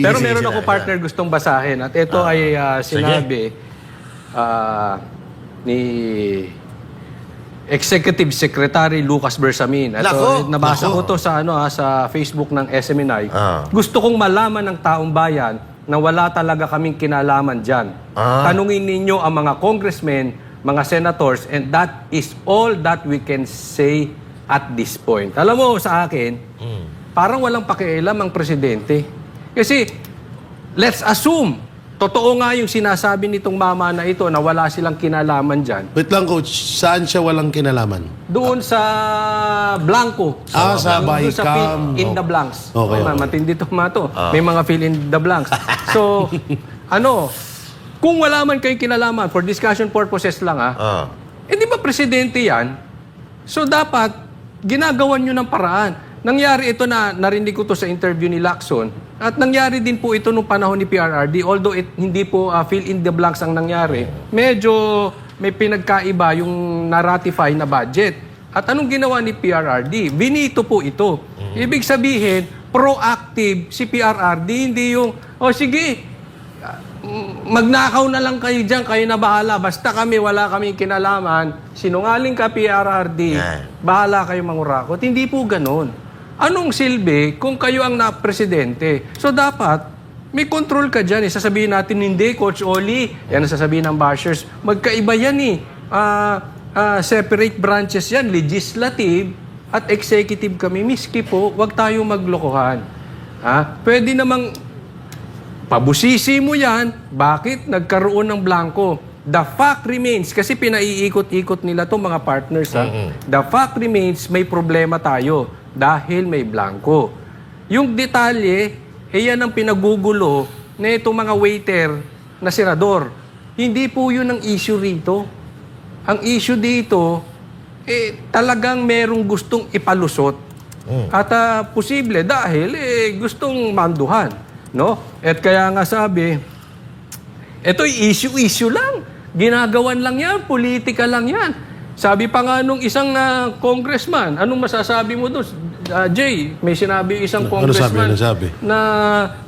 Pero meron ako partner gustong basahin at ito ay sinabi ni Executive Secretary Lucas Bersamin. Ito, nabasa ko to sa sa Facebook ng SMNI. Gusto kong malaman ng taong bayan na wala talaga kaming kinalaman diyan. Tanungin ninyo ang mga congressmen, mga senators, and that is all that we can say at this point. Alam mo sa akin, parang walang pakialam ang presidente. Kasi, let's assume, totoo nga yung sinasabi nitong mama na ito na wala silang kinalaman dyan. Wait lang, Coach. Saan siya walang kinalaman? Doon sa Blanco. Sa Doon sa Bicam. fill in the blanks. Okay. Matindi to to. May mga fill in the blanks. So, kung wala man kayong kinalaman, for discussion purposes lang di ba presidente yan? So, dapat, ginagawan nyo ng paraan. Nangyari ito na, narinig ko to sa interview ni Lacson, at nangyari din po ito nung panahon ni PRRD, although hindi po fill in the blanks ang nangyari, medyo may pinagkaiba yung na-ratify na budget. At anong ginawa ni PRRD? Binito po ito. Ibig sabihin, proactive si PRRD, hindi yung, sige, magnakaw na lang kayo dyan, kayo na bahala. Basta kami, wala kaming kinalaman. Sinungaling ka, PRRD. Bahala kayo mangurakot. Hindi po ganun. Anong silbi kung kayo ang na-presidente? So dapat, may control ka dyan. Sasabihin natin, hindi, Coach Oli. Yan ang sasabihin ng bashers. Magkaiba yan separate branches yan. Legislative at executive kami. Miski po, wag tayo maglokohan. Pwede namang pabusisi mo yan, bakit nagkaroon ng blanco? The fact remains, kasi pinaiikot-ikot nila itong mga partners. The fact remains, may problema tayo dahil may blanco. Yung detalye, yan ang pinagugulo na itong mga waiter na senador. Hindi po yun ang issue rito. Ang issue dito, talagang merong gustong ipalusot. At posible dahil gustong manduhan. No? At kaya nga sabi, ito'y issue lang. Ginagawan lang yan, politika lang yan. Sabi pa nga nung isang congressman, anong masasabi mo doon? Jay, may sinabi isang congressman na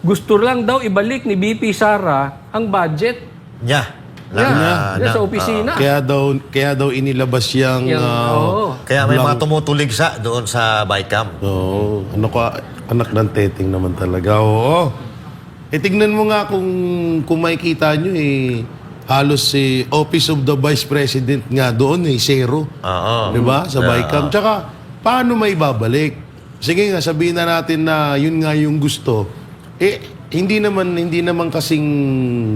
gusto lang daw ibalik ni BP Sara ang budget niya. Sa opisina. Kaya daw inilabas yung... Kaya may mga tumutulig doon sa Bicam. Anak ng teting naman talaga. Tignan mo nga kung makikita nyo halos si Office of the Vice President nga doon zero. Diba? Sa Bicam. Tsaka, paano may babalik? Sige nga, sabihin na natin na yun nga yung gusto. Hindi naman kasing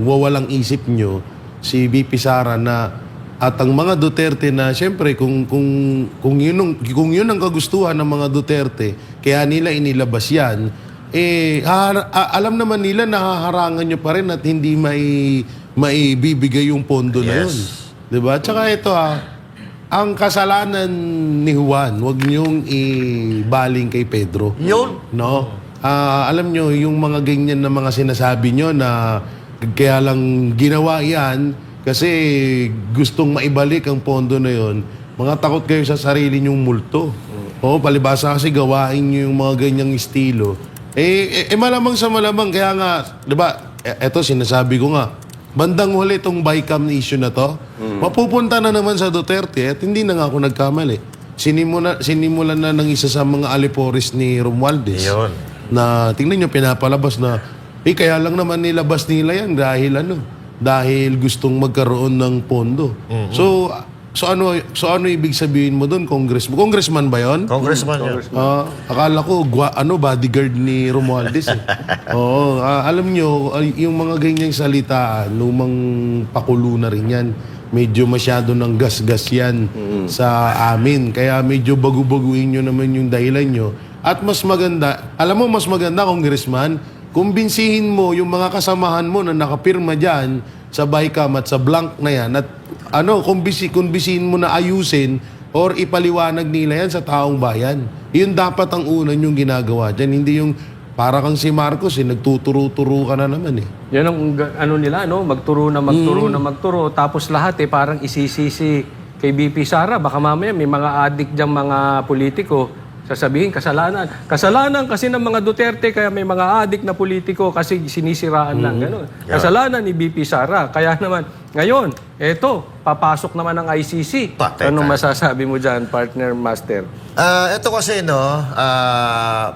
wawalang isip nyo si BP Sara na at ang mga Duterte na siyempre kung yun ang kagustuhan ng mga Duterte, kaya nila inilabas yan, alam naman nila nahaharangan nyo pa rin at hindi maibibigay yung pondo na yun. Diba? Tsaka ito ang kasalanan ni Juan, wag niyong ibaling kay Pedro. Yun. No? Alam nyo, yung mga ganyan na mga sinasabi nyo na kaya lang ginawa yan kasi gustong maibalik ang pondo na yun, mga takot kayo sa sarili nyong multo. Palibasa kasi gawain nyo yung mga ganyang estilo. Malamang sa malamang, kaya nga, diba, eto sinasabi ko nga, bandang huli itong Bicam issue na to, mapupunta na naman sa Duterte at hindi na nga ako nagkamali. Sinimulan na ng isa sa mga alipores ni Romualdez. Yun. Na tingnan nyo, pinapalabas na, kaya lang naman nilabas nila yan dahil gustong magkaroon ng pondo. So ano ibig sabihin mo doon, Congressman ba 'yon? Congressman yun. Akala ko bodyguard ni Romualdez. Alam nyo, yung mga ganyang salita, lumang pakulo na rin yan. Medyo masyado ng gas-gas yan sa amin. Kaya medyo bagu-baguin nyo naman yung dahilan nyo. At mas maganda, alam mo mas maganda, Congressman, kumbinsihin mo yung mga kasamahan mo na nakapirma dyan sa Bicam at sa blank na yan at kumbisihin mo na ayusin or ipaliwanag nila yan sa taong bayan. Yun dapat ang una yung ginagawa dyan. Hindi yung para kang si Marcos, nagtuturo-turo ka na naman Yan ang nila, magturo na magturo. Tapos lahat parang isisisi kay BP Sara. Baka mamaya may mga addict dyan mga politiko. Sasabihin, kasalanan. Kasalanan kasi ng mga Duterte, kaya may mga adik na politiko kasi sinisiraan lang. Ganun. Kasalanan ni BP Sara. Kaya naman, ngayon, eto, papasok naman ang ICC. Patay Anong tayo. masasabi mo dyan, partner master? Ito kasi, no,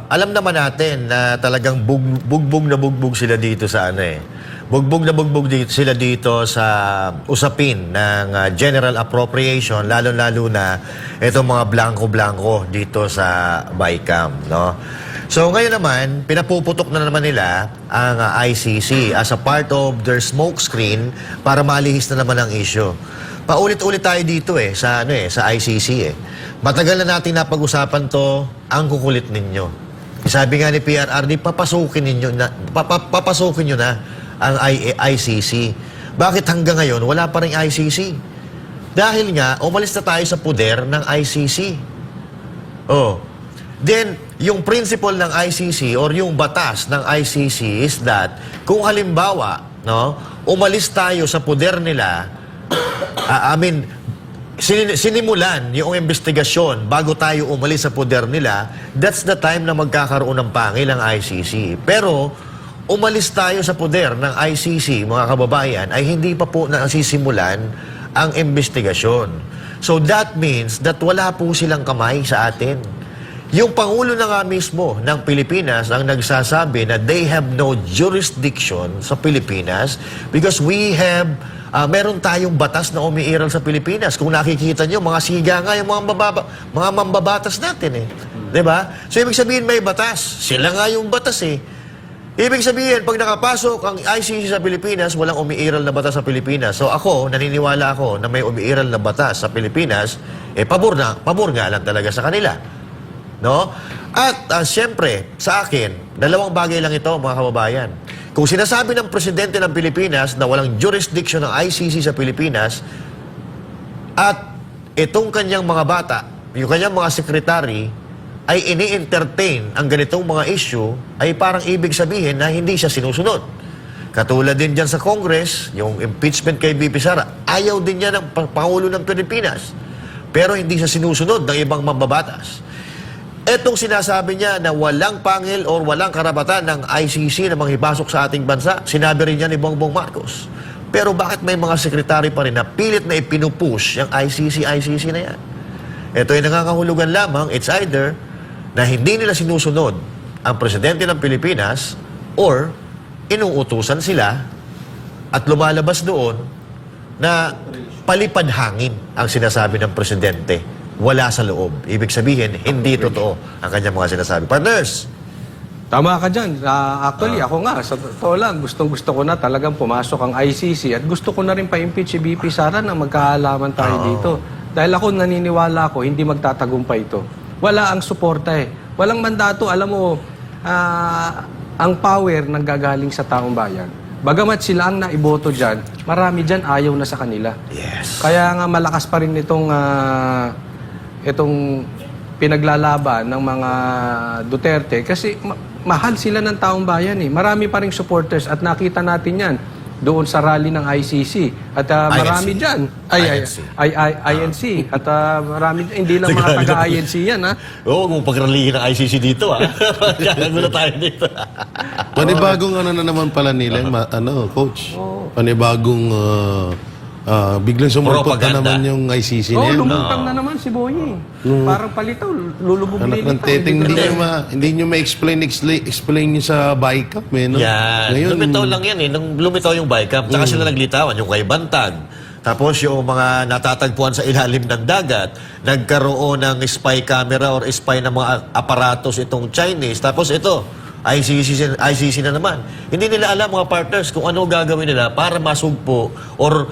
alam naman natin na talagang bugbog na bugbog sila dito sa ano eh. Bugbog na bugbog sila dito sa usapin ng general appropriation, lalo-lalo na itong mga blanco-blanco dito sa BICAM, no? So ngayon naman, pinapuputok na naman nila ang ICC as a part of their smoke screen para malihis na naman ang issue. Paulit-ulit tayo dito sa sa ICC eh. Matagal na natin napag-usapan to, ang kukulit ninyo. Sabi nga ni PRRD, papasukin nyo na ang ICC. Bakit hanggang ngayon wala pa ring ICC? Dahil nga umalis na tayo sa poder ng ICC. Oh. Then yung principle ng ICC or yung batas ng ICC is that kung halimbawa, no, umalis tayo sa poder nila, sinimulan yung investigasyon bago tayo umalis sa poder nila, that's the time na magkakaroon ng pangil ang ICC. Pero umalis tayo sa poder ng ICC, mga kababayan, ay hindi pa po nasisimulan ang investigasyon. So that means that wala po silang kamay sa atin. Yung Pangulo na nga mismo ng Pilipinas ang nagsasabi na they have no jurisdiction sa Pilipinas because we have, meron tayong batas na umiiral sa Pilipinas. Kung nakikita nyo, mga siga nga yung mga mambabatas natin eh. 'Di ba? So ibig sabihin may batas. Sila nga yung batas eh. Ibig sabihin, pag nakapasok ang ICC sa Pilipinas, walang umiiral na batas sa Pilipinas. So ako, naniniwala ako na may umiiral na batas sa Pilipinas, pabor nga lang talaga sa kanila. No? At siyempre, sa akin, dalawang bagay lang ito, mga kababayan. Kung sinasabi ng Presidente ng Pilipinas na walang jurisdiction ng ICC sa Pilipinas, at itong kanyang mga bata, yung kanyang mga sekretary, ay ini-entertain ang ganitong mga issue, ay parang ibig sabihin na hindi siya sinusunod. Katulad din dyan sa Congress, yung impeachment kay BP Sara, ayaw din niya ng Pangulo ng Pilipinas. Pero hindi siya sinusunod ng ibang mambabatas. Etong sinasabi niya na walang pangil or walang karapatan ng ICC na manghipasok sa ating bansa, sinabi rin niya ni Bongbong Marcos. Pero bakit may mga sekretary pa rin na pilit na ipinupush yung ICC na yan? Ito ay nangangahulugan lamang, it's either na hindi nila sinusunod ang Presidente ng Pilipinas or inuutusan sila at lumalabas doon na palipad hangin ang sinasabi ng Presidente. Wala sa loob. Ibig sabihin, hindi totoo ang kanyang mga sinasabi. Partners! Tama ka dyan. Actually, ako nga, sa totoo lang, gustong-gusto ko na talagang pumasok ang ICC at gusto ko na rin pa-impeach si BP Sara na magkaalaman tayo dito. Dahil ako naniniwala ako, hindi magtatagumpay ito. Wala ang suporta eh. Walang mandato. Alam mo, ang power nanggagaling sa taong bayan. Bagamat sila ang naiboto dyan, marami dyan ayaw na sa kanila. Yes. Kaya nga malakas pa rin itong pinaglalaban ng mga Duterte kasi mahal sila ng taong bayan eh. Marami pa ring supporters at nakita natin yan doon sa rally ng ICC. At marami dyan. INC. At marami dyan. Hindi lang mga taga-INC yan, ha? Oo, kung pagralihin ng ICC dito, ha? Kakagulo tayo dito. Panibagong ano na naman pala nila, coach. Panibagong biglang sumulpot na naman yung ICC na yan. lumutang na naman si Boy. Parang palitaw, lulubog Anak ng teteng, hindi nyo ma-explain nyo sa BICAP. No? Yan. Ngayon, Lumitaw lang yan eh. Nung lumitaw yung BICAP, tsaka sila naglitawan, yung kay Bantag. Tapos yung mga natatagpuan sa ilalim ng dagat, nagkaroon ng spy camera or spy ng mga aparatos itong Chinese. Tapos ito, ICC na naman. Hindi nila alam, mga partners, kung ano gagawin nila para masugpo or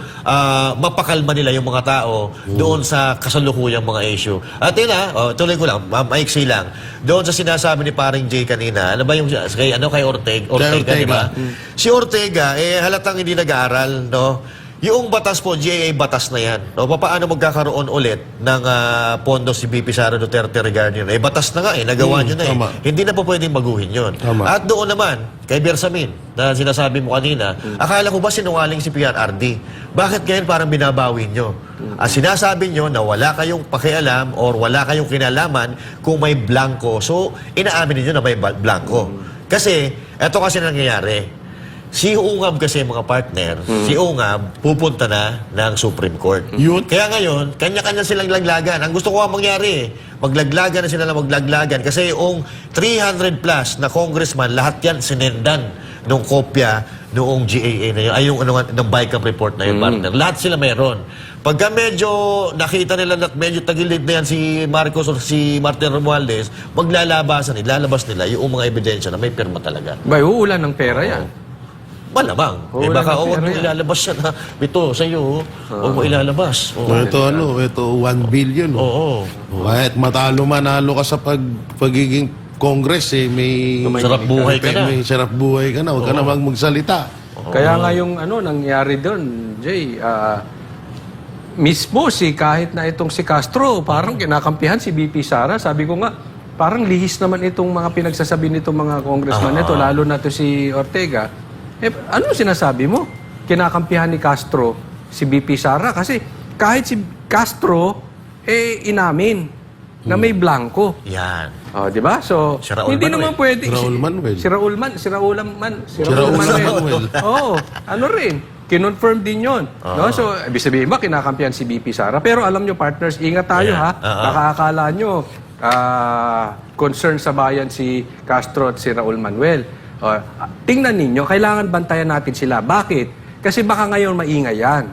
mapakalma nila yung mga tao doon sa kasalukuyang mga issue. At yun tuloy ko lang, maiksi lang. Doon sa sinasabi ni paring Jay kanina, ano ba yung kay Ortega, di ba? Si Ortega, halatang hindi nag-aaral, no? Yung batas po, GAA batas na yan. No, paano magkakaroon ulit ng pondo si BP Sara Duterte regarding yun? Batas na nga nagawa nyo na tama. Hindi na po pwedeng baguhin yun. Tama. At doon naman, kay Bersamin, na sinasabi mo kanina, akala ko ba sinungaling si PRRD? Bakit ngayon parang binabawi nyo? Sinasabi nyo na wala kayong pakialam or wala kayong kinalaman kung may blanco. So, inaamin niyo na may blanco. Kasi, eto kasi nangyayari. Si Ungab kasi mga partner, si Ungab pupunta na ng Supreme Court. Yun. Kaya ngayon, kanya-kanya silang laglagan. Ang gusto ko nga mangyari, maglaglagan na sila na maglaglagan. Kasi yung 300 plus na congressman, lahat yan sinendan nung kopya noong GAA na yun, ay yung ng BICAM report na yun, partner. Lahat sila meron. Pagka medyo nakita nila at medyo tagilid na yan si Marcos o si Martin Romualdez, maglalabasan, ilalabas nila yung mga ebidensya na may pirma talaga. Bay, uulan ng pera yan. Malamang. Oo, Baka wala na huwag mo pera yan. ilalabas yan ha. Ito, sa'yo, huwag mo ilalabas. Ito 1 billion. Oo. Kahit manalo ka sa pagiging Congress, may Sarap buhay ka na. May sarap buhay ka na. Huwag ka na magsalita. Kaya nga yung nangyari doon, Jay, mismo kahit na itong si Castro, parang kinakampihan si BP Sara. Sabi ko nga, parang lihis naman itong mga pinagsasabi nitong mga congressman nito, lalo na to si Ortega. Ano sinasabi mo? Kinakampihan ni Castro si BP Sara kasi kahit si Castro inamin na may blanco. Yan. Oh, di ba? So, Si Raul hindi Manuel. naman pwede. Raul Manuel. Si Raul Manuel. Oo, ano rin. Kinonfirm din yon. No? So, ibig sabihin ba, kinakampihan si BP Sara? Pero alam nyo, partners, ingat tayo ha. Nakakakala nyo, concern sa bayan si Castro at si Raul Manuel. Tingnan ninyo, kailangan bantayan natin sila. Bakit? Kasi baka ngayon maingay yan.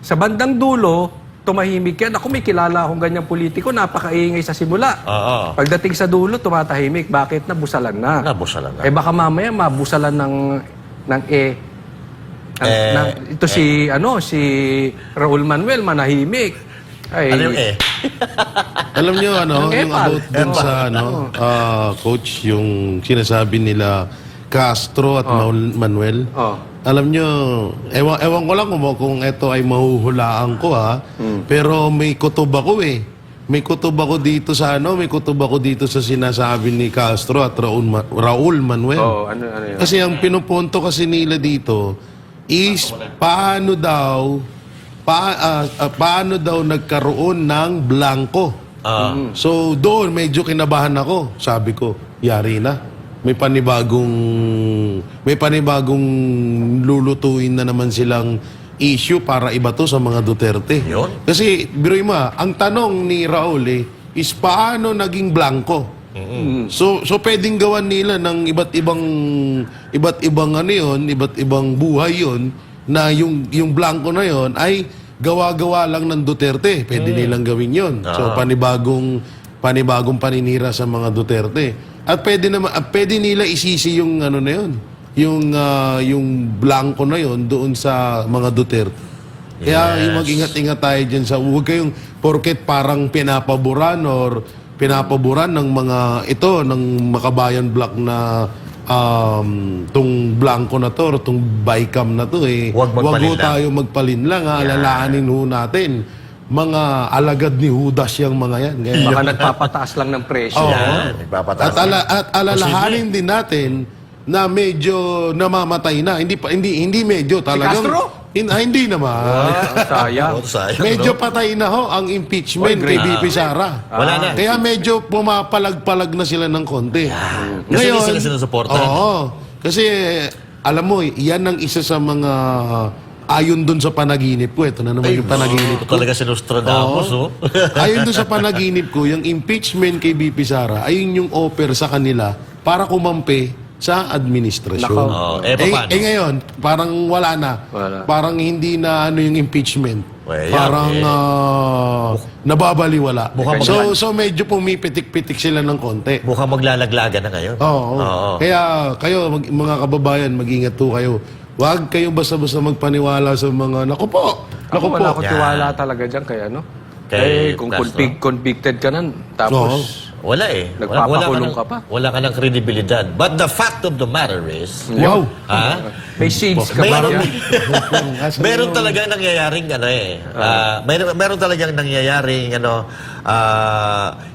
Sa bandang dulo, tumahimik yan. Ako may kilala akong ganyang politiko, napakaingay sa simula. Pagdating sa dulo, tumatahimik. Bakit? Nabusalan na. Nabusalan na. Baka mamaya mabusalan ng ito si Raul Manuel manahimik. Ay, Ano yung Alam nyo, yung Epal. about dun sa, coach, yung sinasabi nila Castro at Manuel. Alam nyo, ewan ko lang kung ito ay mahuhulaan ko, ha. Pero may kutob ako, May kutob ako dito sa may kutob ako dito sa sinasabi ni Castro at Raul Manuel. ano yun? Kasi ang pinupunto kasi nila dito is paano daw nagkaroon ng blanco. So doon medyo kinabahan ako. Sabi ko, yari na. May panibagong lulutuin na naman silang issue para ibato sa mga Duterte. Yun. Kasi biruin mo, ang tanong ni Raul is paano naging blanco? So pwedeng gawan nila ng iba't ibang buhay yon na yung blanco na yon ay gawa-gawa lang ng Duterte. Pwede nilang gawin yon. So panibagong paninira sa mga Duterte. At pwede nila isisi yung na yon, yung blanco na yon doon sa mga Duterte. Kaya mag-ingat-ingat tayo dyan sa huwag kayong porket parang pinapaboran ng mga ng Makabayan Block na tong blanco na to, tong BICAM na to Huwag ho tayo magpalinlang, alalahanin ho natin mga alagad ni Judas yung mga yan. Baka nagpapataas lang ng presyo. Nagpapataas. At alalahanin din natin na medyo namamatay na. Hindi medyo talagang. Castro? Hindi naman. Sayang. Medyo patay na ho ang impeachment kay BP Sara. Wala na. Kaya medyo pumapalag-palag na sila ng konti. Kasi hindi sila sinusuporta. Oo. Kasi alam mo, yan ang isa sa mga ayon dun sa panaginip ko. Ito na naman yung panaginip ko. Talaga si Nostradamus, Ayon dun sa panaginip ko, yung impeachment kay BP Sara, ayun yung offer sa kanila para kumampi sa administrasyon. Paano? Ngayon, parang wala na. Parang hindi na yung impeachment. Parang nababaliwala. So medyo pumipitik-pitik sila ng konti. Mukhang maglalaglagan na ngayon. Oo. Kaya kayo, mga kababayan, mag-ingat po kayo. Huwag kayo basta-basta magpaniwala sa mga, naku po. Wala akong tiwala talaga dyan kaya kung Castro. convicted ka nan, tapos Wala eh. Nagpapakulong ka pa. Wala ka ng kredibilidad. But the fact of the matter is, Wow! May seeds ka ba Mayroon- dyan? meron talagang nangyayaring meron talagang nangyayaring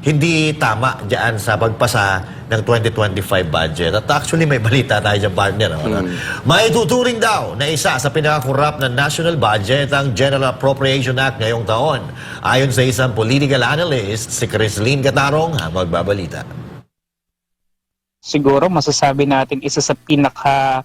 hindi tama diyan sa pagpasa ng 2025 budget. At actually may balita tayo dyan, partner. Maituturing daw na isa sa pinakakurap na national budget ang General Appropriation Act ngayong taon. Ayon sa isang political analyst, si Crislin Catarong, magbabalita. Siguro masasabi natin isa sa pinaka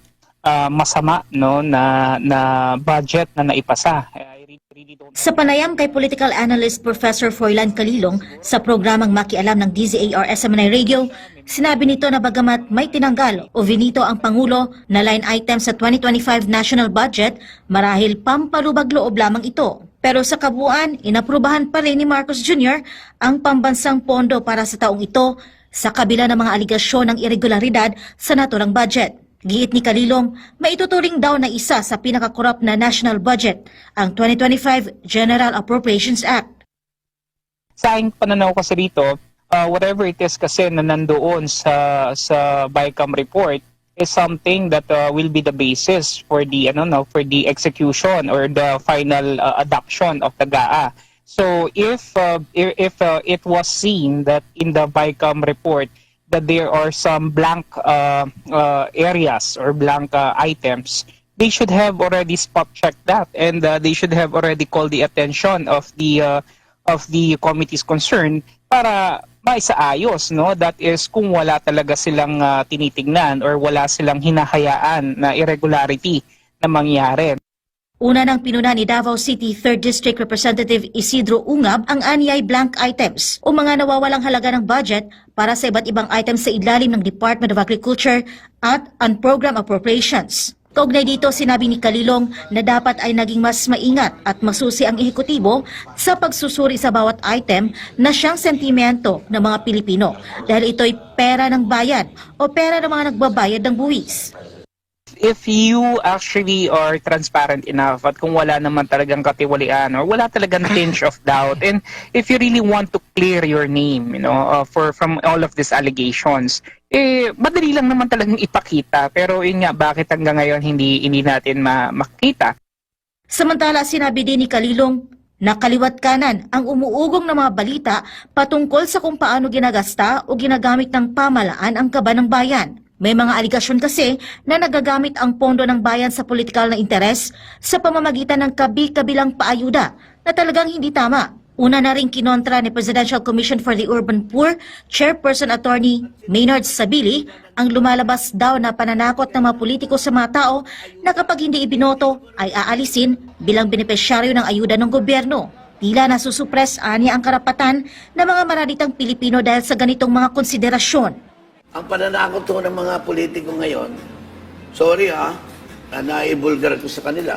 masama na budget na naipasa. I really don't. Sa panayam kay political analyst Professor Froilan Calilong sa programang Makialam ng DZAR SMNI Radio, sinabi nito na bagamat may tinanggal o vinito ang Pangulo na line item sa 2025 national budget, marahil pampalubag loob lamang ito. Pero sa kabuuan, inaprubahan pa rin ni Marcos Jr. ang pambansang pondo para sa taong ito sa kabila ng mga aligasyon ng irregularidad sa naturang budget. Giit ni Calilong, maituturing daw na isa sa pinakakorap na national budget ang 2025 General Appropriations Act. Sa aking pananaw kasi rito, whatever it is kasi na nandoon sa BICAM report is something that will be the basis for the for the execution or the final adoption of the GAA. So if it was seen that in the BICAM report that there are some blank areas or blank items, they should have already spot checked that, and they should have already called the attention of the committees concerned para maisaayos, no? That is kung wala talaga silang tinitingnan or wala silang hinahayaan na irregularity na mangyari. Una nang pinuna ni Davao City 3rd District Representative Isidro Ungab ang anyay blank items o mga nawawalang halaga ng budget para sa iba't ibang items sa ilalim ng Department of Agriculture at unprogrammed appropriations. Kaugnay dito, sinabi ni Calilong na dapat ay naging mas maingat at masusi ang ehekutibo sa pagsusuri sa bawat item na siyang sentimento ng mga Pilipino dahil ito'y pera ng bayan o pera ng mga nagbabayad ng buwis. If you actually are transparent enough at kung wala naman talagang katiwalian or wala talagang tinge of doubt, and if you really want to clear your name, from all of these allegations, madali lang naman talagang ipakita. Pero yun nga, bakit hanggang ngayon hindi natin makita? Samantala, sinabi din ni Calilong na kaliwat kanan ang umuugong ng mga balita patungkol sa kung paano ginagasta o ginagamit ng pamalaan ang kaba ng bayan. May mga aligasyon kasi na nagagamit ang pondo ng bayan sa politikal na interes sa pamamagitan ng kabi-kabilang paayuda na talagang hindi tama. Una na rin kinontra ni Presidential Commission for the Urban Poor, Chairperson Attorney Maynard Sabili, ang lumalabas daw na pananakot ng mga politiko sa mga tao na kapag hindi ibinoto ay aalisin bilang benepisyaryo ng ayuda ng gobyerno. Tila nasusupres anya ang karapatan ng mga maraditang Pilipino dahil sa ganitong mga konsiderasyon. Ang pananakot ko ng mga politiko ngayon, sorry naibulgar ko sa kanila.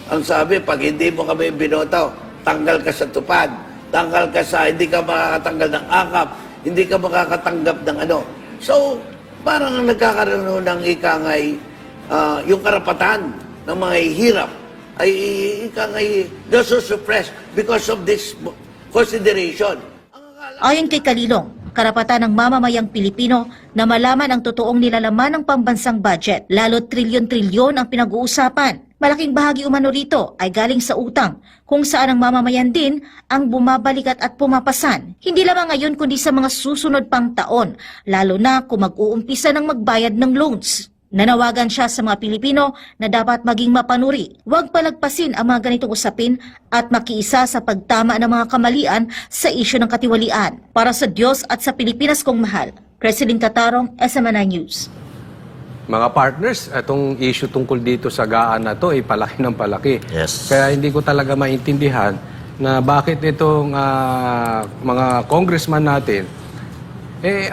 Ang sabi, pag hindi mo kami binotaw, tanggal ka sa tupad, tanggal ka sa, hindi ka makakatanggal ng akap, hindi ka makakatanggap ng ano. So, parang nagkakaroon ng ikangay, yung karapatan ng mga hirap ay ikangay nasusuppress because of this consideration. Ayon kay Calilong, karapatan ng mamamayang Pilipino na malaman ang totoong nilalaman ng pambansang budget, lalo trilyon-trilyon ang pinag-uusapan. Malaking bahagi umano rito ay galing sa utang, kung saan ang mamamayan din ang bumabalikat at pumapasan. Hindi lamang ngayon kundi sa mga susunod pang taon, lalo na kung mag-uumpisa ng magbayad ng loans. Nanawagan siya sa mga Pilipino na dapat maging mapanuri. Huwag palagpasin ang mga ganitong usapin at makiisa sa pagtama ng mga kamalian sa isyu ng katiwalian. Para sa Diyos at sa Pilipinas kong mahal, Crislin Catarong, SMNI News. Mga partners, itong issue tungkol dito sa GAA na to ay palaki ng palaki. Yes. Kaya hindi ko talaga maintindihan na bakit itong mga congressman natin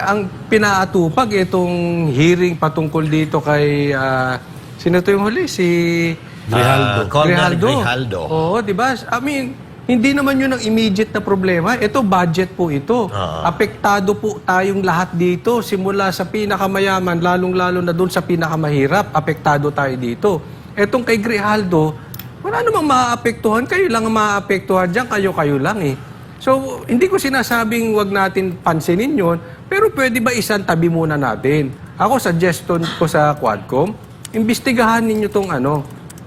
ang pinaatupag itong hearing patungkol dito kay sino to yung huli? Si Colonel Grijaldo. Oo, di ba? I mean, hindi naman yun ang immediate na problema. Ito, budget po ito. Apektado po tayong lahat dito. Simula sa pinakamayaman, lalong-lalo na doon sa pinakamahirap, apektado tayo dito. Etong kay Grijaldo, wala namang maaapektuhan. Kayo lang ang maaapektuhan dyan. Kayo lang eh. So, hindi ko sinasabing wag natin pansinin yun. Pero pwede ba isang tabi muna natin? Ako, suggestion ko sa Quadcom, imbestigahan ninyo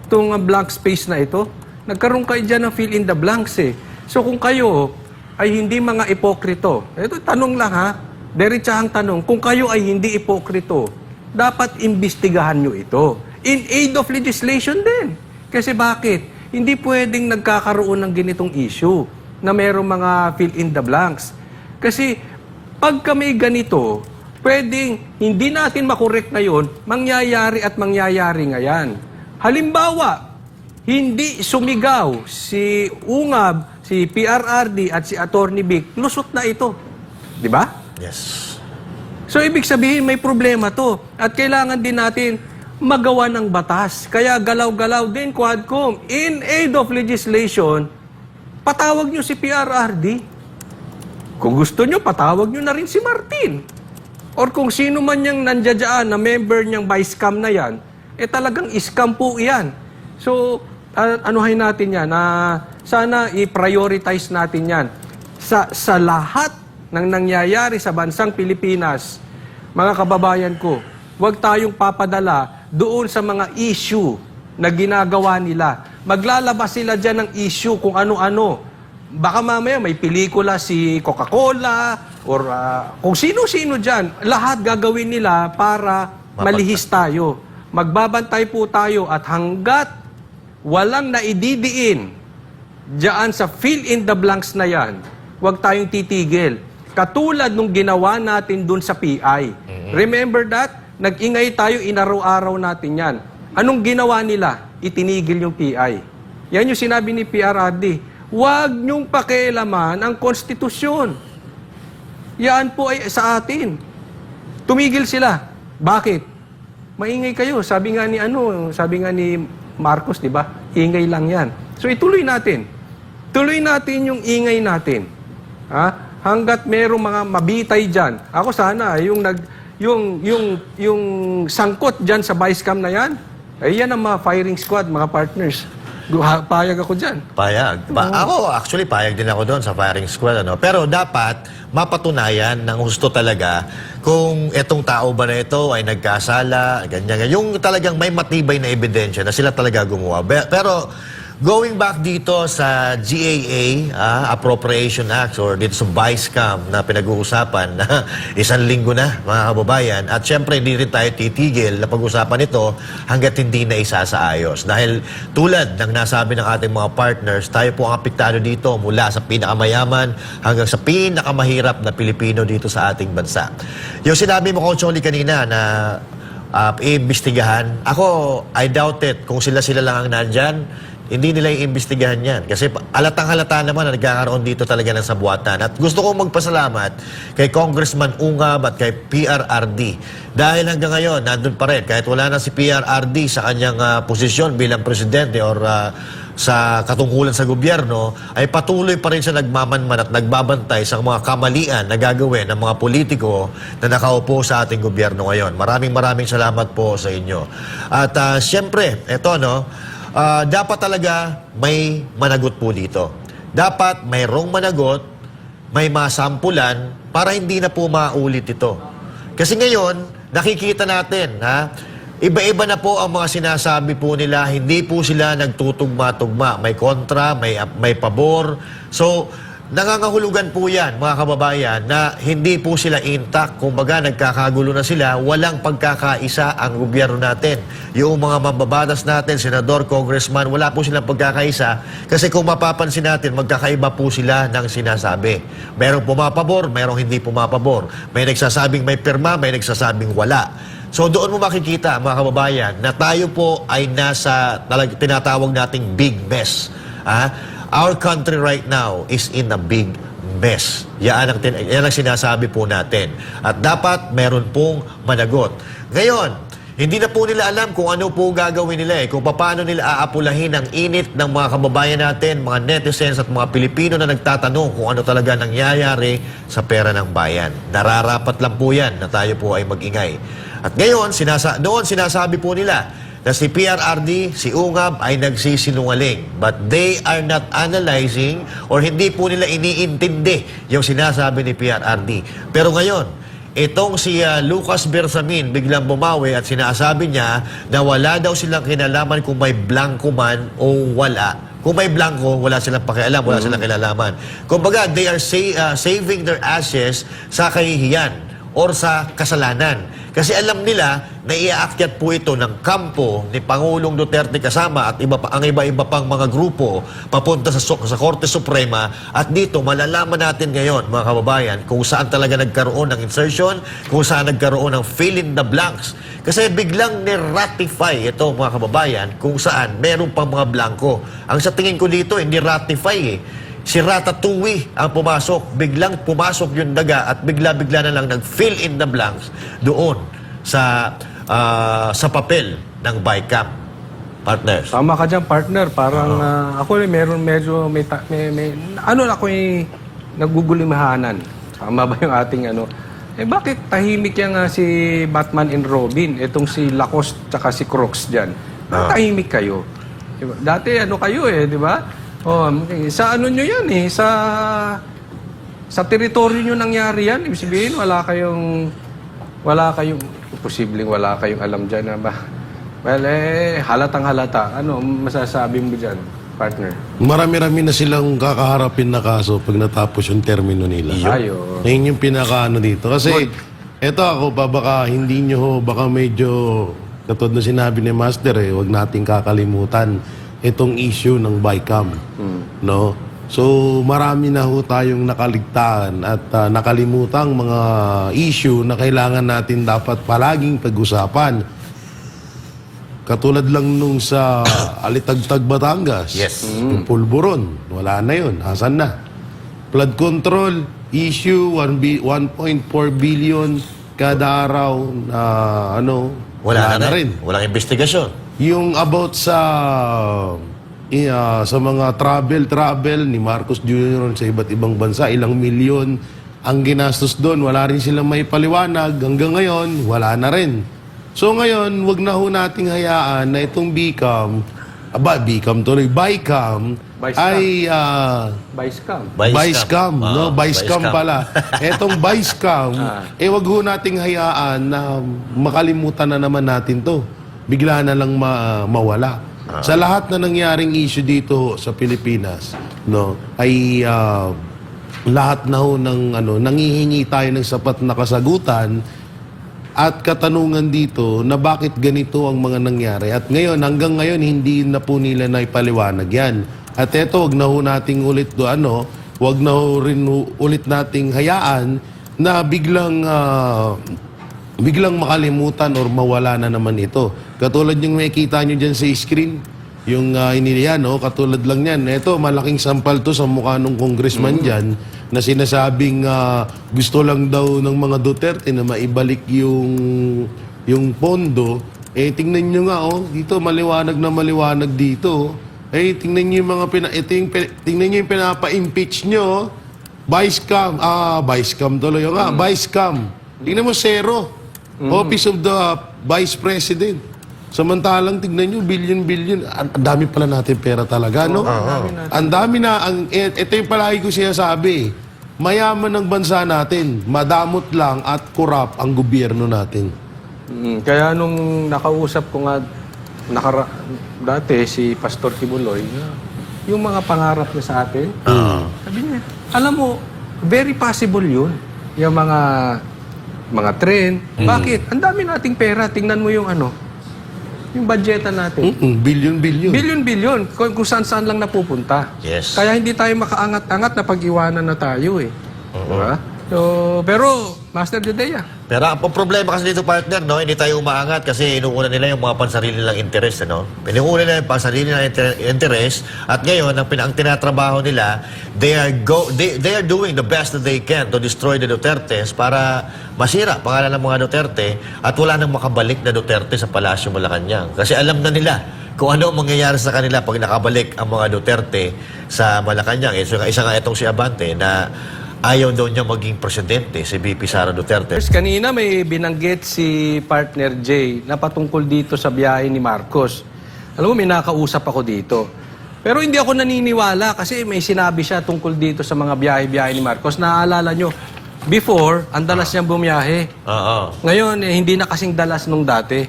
tong blank space na ito. Nagkaroon kayo dyan ng fill in the blanks eh. So kung kayo ay hindi mga ipokrito, ito tanong lang ha, diretsahang tanong, kung kayo ay hindi ipokrito, dapat imbestigahan nyo ito. In aid of legislation din. Kasi bakit? Hindi pwedeng nagkakaroon ng ganitong issue na mayroong mga fill in the blanks. Kasi pag kami ganito, pwedeng hindi natin makorek ngayon, mangyayari at mangyayari ngayon. Halimbawa, hindi sumigaw si Ungab, si PRRD at si Attorney Vic, lusot na ito. Di ba? Yes. So, ibig sabihin, may problema to. At kailangan din natin magawa ng batas. Kaya galaw-galaw din, Quadcom. In aid of legislation, patawag nyo si PRRD. Kung gusto nyo, patawag nyo na rin si Martin. Or kung sino man yung nandiyadyaan na member niyang vice-cam na yan, talagang scam po yan. So, anuhin natin yan, sana i-prioritize natin yan. Sa lahat ng nangyayari sa bansang Pilipinas, mga kababayan ko, huwag tayong papadala doon sa mga issue na ginagawa nila. Maglalabas sila dyan ng issue kung ano-ano. Baka mamaya may pelikula si Coca-Cola or kung sino-sino dyan. Lahat gagawin nila para malihis tayo. Magbabantay po tayo at hanggat walang naididiin dyan sa fill in the blanks na yan, huwag tayong titigil. Katulad nung ginawa natin dun sa PI. Remember that? Nag-ingay tayo, inaraw-araw natin yan. Anong ginawa nila? Itinigil yung PI. Yan yung sinabi ni PRRD. Huwag niyong pakialaman ang konstitusyon. Yan po ay sa atin. Tumigil sila. Bakit? Maingay kayo. Sabi nga ni Marcos, di ba? Ingay lang yan. So ituloy natin. Tuloy natin yung ingay natin. Hanggat merong mga mabitay diyan. Ako sana yung sangkot diyan sa vice-cam na yan. Ay yan ang mga firing squad, mga partners. Payag ako dyan. Payag. Ako, actually, payag din ako doon sa firing squad. Pero dapat mapatunayan ng husto talaga kung etong tao ba na ito ay nagkasala, ganyan. Yung talagang may matibay na ebidensya na sila talaga gumawa. Pero going back dito sa GAA, Appropriation Act, or dito sa Vice-Cam na pinag-uusapan na 1 linggo na, mga kababayan. At syempre, hindi rin tayo titigil na pag-usapan ito hanggat hindi na isasaayos. Dahil tulad ng nasabi ng ating mga partners, tayo po ang apektado dito mula sa pinakamayaman hanggang sa pinakamahirap na Pilipino dito sa ating bansa. Yung sinabi mo, Coach Oli, kanina na iimbestigahan, ako, I doubt it kung sila lang ang nandyan. Hindi nila iimbestigahan yan. Kasi halatang-halata naman na nagkakaroon dito talaga ng sabuatan. At gusto kong magpasalamat kay Congressman Ungab at kay PRRD. Dahil hanggang ngayon, nandun pa rin. Kahit wala na si PRRD sa kanyang posisyon bilang presidente or sa katungkulan sa gobyerno, ay patuloy pa rin siya nagmamanman at nagbabantay sa mga kamalian na gagawin ng mga politiko na nakaupo sa ating gobyerno ngayon. Maraming salamat po sa inyo. At siyempre, eto dapat talaga may managot po dito. Dapat mayroong managot, may masampulan para hindi na po maulit ito. Kasi ngayon, nakikita natin, iba-iba na po ang mga sinasabi po nila, hindi po sila nagtutugma-tugma. May kontra, may pabor. So, nangangahulugan po yan, mga kababayan, na hindi po sila intact. Kumbaga, nagkakagulo na sila. Walang pagkakaisa ang gobyerno natin. Yung mga mambabatas natin, senador, congressman, wala po silang pagkakaisa. Kasi kung mapapansin natin, magkakaiba po sila ng sinasabi. Merong pumapabor, merong hindi pumapabor. May nagsasabing may pirma, may nagsasabing wala. So doon mo makikita, mga kababayan, na tayo po ay nasa tinatawag nating big mess. Our country right now is in a big mess. Yan ang sinasabi po natin. At dapat meron pong managot. Ngayon, hindi na po nila alam kung ano po gagawin nila kung paano nila aapulahin ang init ng mga kababayan natin, mga netizens at mga Pilipino na nagtatanong kung ano talaga nangyayari sa pera ng bayan. Nararapat lang po yan na tayo po ay mag-ingay. At ngayon, doon sinasabi po nila na si PRRD, si Ungab ay nagsisinungaling. But they are not analyzing or hindi po nila iniintindi yung sinasabi ni PRRD. Pero ngayon, Itong si Lucas Bersamin biglang bumawi at sinasabi niya na wala daw silang kinalaman kung may blanco man o wala. Kung may blanco, wala silang pakialam, wala silang kinalaman. Kumbaga, they are saving their ashes sa kahihiyan or sa kasalanan. Kasi alam nila na iaakyat po ito ng kampo ni Pangulong Duterte kasama at ang iba-iba pang mga grupo papunta sa Korte Suprema, at dito malalaman natin ngayon, mga kababayan, kung saan talaga nagkaroon ng insertion, kung saan nagkaroon ng fill in the blanks. Kasi biglang ni-ratify ito, mga kababayan, kung saan meron pang mga blanco. Ang sa tingin ko dito, hindi ratify Si Ratatouille ang pumasok. Biglang pumasok yung daga at bigla-bigla na lang nag-fill in the blanks doon sa papel ng BICAM. Partners. Tama ka dyan, partner. Parang ako meron medyo ako nagugulimahanan. Tama ba yung ating bakit tahimik yan si Batman and Robin? Itong si Lacoste tsaka si Crooks dyan. Tahimik kayo. Diba? Dati kayo di ba? Sa nyo yan sa teritoryo nyo nangyari yan. Ibig sabihin, wala kayong, posibleng wala kayong alam dyan na ba? Well, halatang halata. Ano masasabi mo dyan, partner? Marami-rami na silang kakaharapin na kaso pag natapos yung termino nila. Ayo. Ngayon yung pinaka dito. Kasi, eto ako baka hindi nyo baka medyo, katulad na sinabi ni Master wag nating kakalimutan itong issue ng BICAM. No? So, marami na ho tayong nakaligtaan at nakalimutang mga issue na kailangan natin dapat palaging pag-usapan. Katulad lang nung sa Alitagtag, Batangas. Yes. Yung pulburon. Wala na yun. Asan na? Flood control issue, 1.4 billion kada araw na Wala na rin. Walang investigasyon. Yung about sa mga travel ni Marcos Jr. sa iba't ibang bansa, ilang milyon ang ginastos doon, wala rin silang may paliwanag. Hanggang ngayon, wala na rin. So ngayon, wag na ho nating hayaan na itong BICAM ay Vicecam, no? Vicecam pala. Etong Vicecam, wag ho nating hayaan na makalimutan na naman natin to. Bigla na lang mawala. Sa lahat na nangyaring issue dito sa Pilipinas, no, ay lahat na ho ng nangihingi tayo ng sapat na kasagutan at katanungan dito na bakit ganito ang mga nangyari. At ngayon, hanggang ngayon, hindi na po nila naipaliwanag yan. At eto, wag na ho nating wag na ho rin ulit nating hayaan na biglang makalimutan or mawala na naman ito. Katulad yung makikita nyo dyan sa screen, yung katulad lang yan. Ito, malaking sampal to sa mukha ng congressman dyan na sinasabing gusto lang daw ng mga Duterte na maibalik yung pondo. Tingnan nyo nga, dito maliwanag na maliwanag dito. Tingnan nyo yung tingnan nyo yung pinapa-impeach nyo. Vicecam tuloy nga, Vicecam. Tingnan mo, zero. Office of the Vice President. Samantalang tignan nyo, billion. Ang dami pala natin pera talaga, no? Ang dami na. Ito yung palagi ko sinasabi. Mayaman ng bansa natin. Madamot lang at kurap ang gobyerno natin. Kaya nung nakausap ko nga dati si Pastor Kibuloy, yung mga pangarap niya sa atin, sabi niya, alam mo, very possible yun. Yung mga trend. Bakit? Ang dami nating pera. Tingnan mo yung yung budgetan natin. Billion. Billion. Kung saan-saan lang napupunta. Yes. Kaya hindi tayo makaangat-angat na pag-iwanan na tayo Diba? So, pero, Master Dedea. Pero ang problema kasi dito, partner, hindi tayo umaangat kasi inuuna nila yung mga pansarili nilang interest, Inuuna nila yung pansarili nilang interest at ngayon, ang tinatrabaho nila, they are doing the best that they can to destroy the Dutertes para masira pangalan ng mga Duterte at wala nang makabalik na Duterte sa Palasyo Malacanang. Kasi alam na nila kung ano ang mangyayari sa kanila pag nakabalik ang mga Duterte sa Malacanang. Isa nga itong si Abante na ayaw daw niya maging presidente, si VP Sara Duterte. Kanina may binanggit si partner Jay na patungkol dito sa biyahe ni Marcos. Alam mo, may nakausap ako dito. Pero hindi ako naniniwala kasi may sinabi siya tungkol dito sa mga biyahe-biyahe ni Marcos. Naaalala nyo, Before, ang dalas niyang bumiyahe. Oo. Ngayon, hindi na kasing dalas nung dati.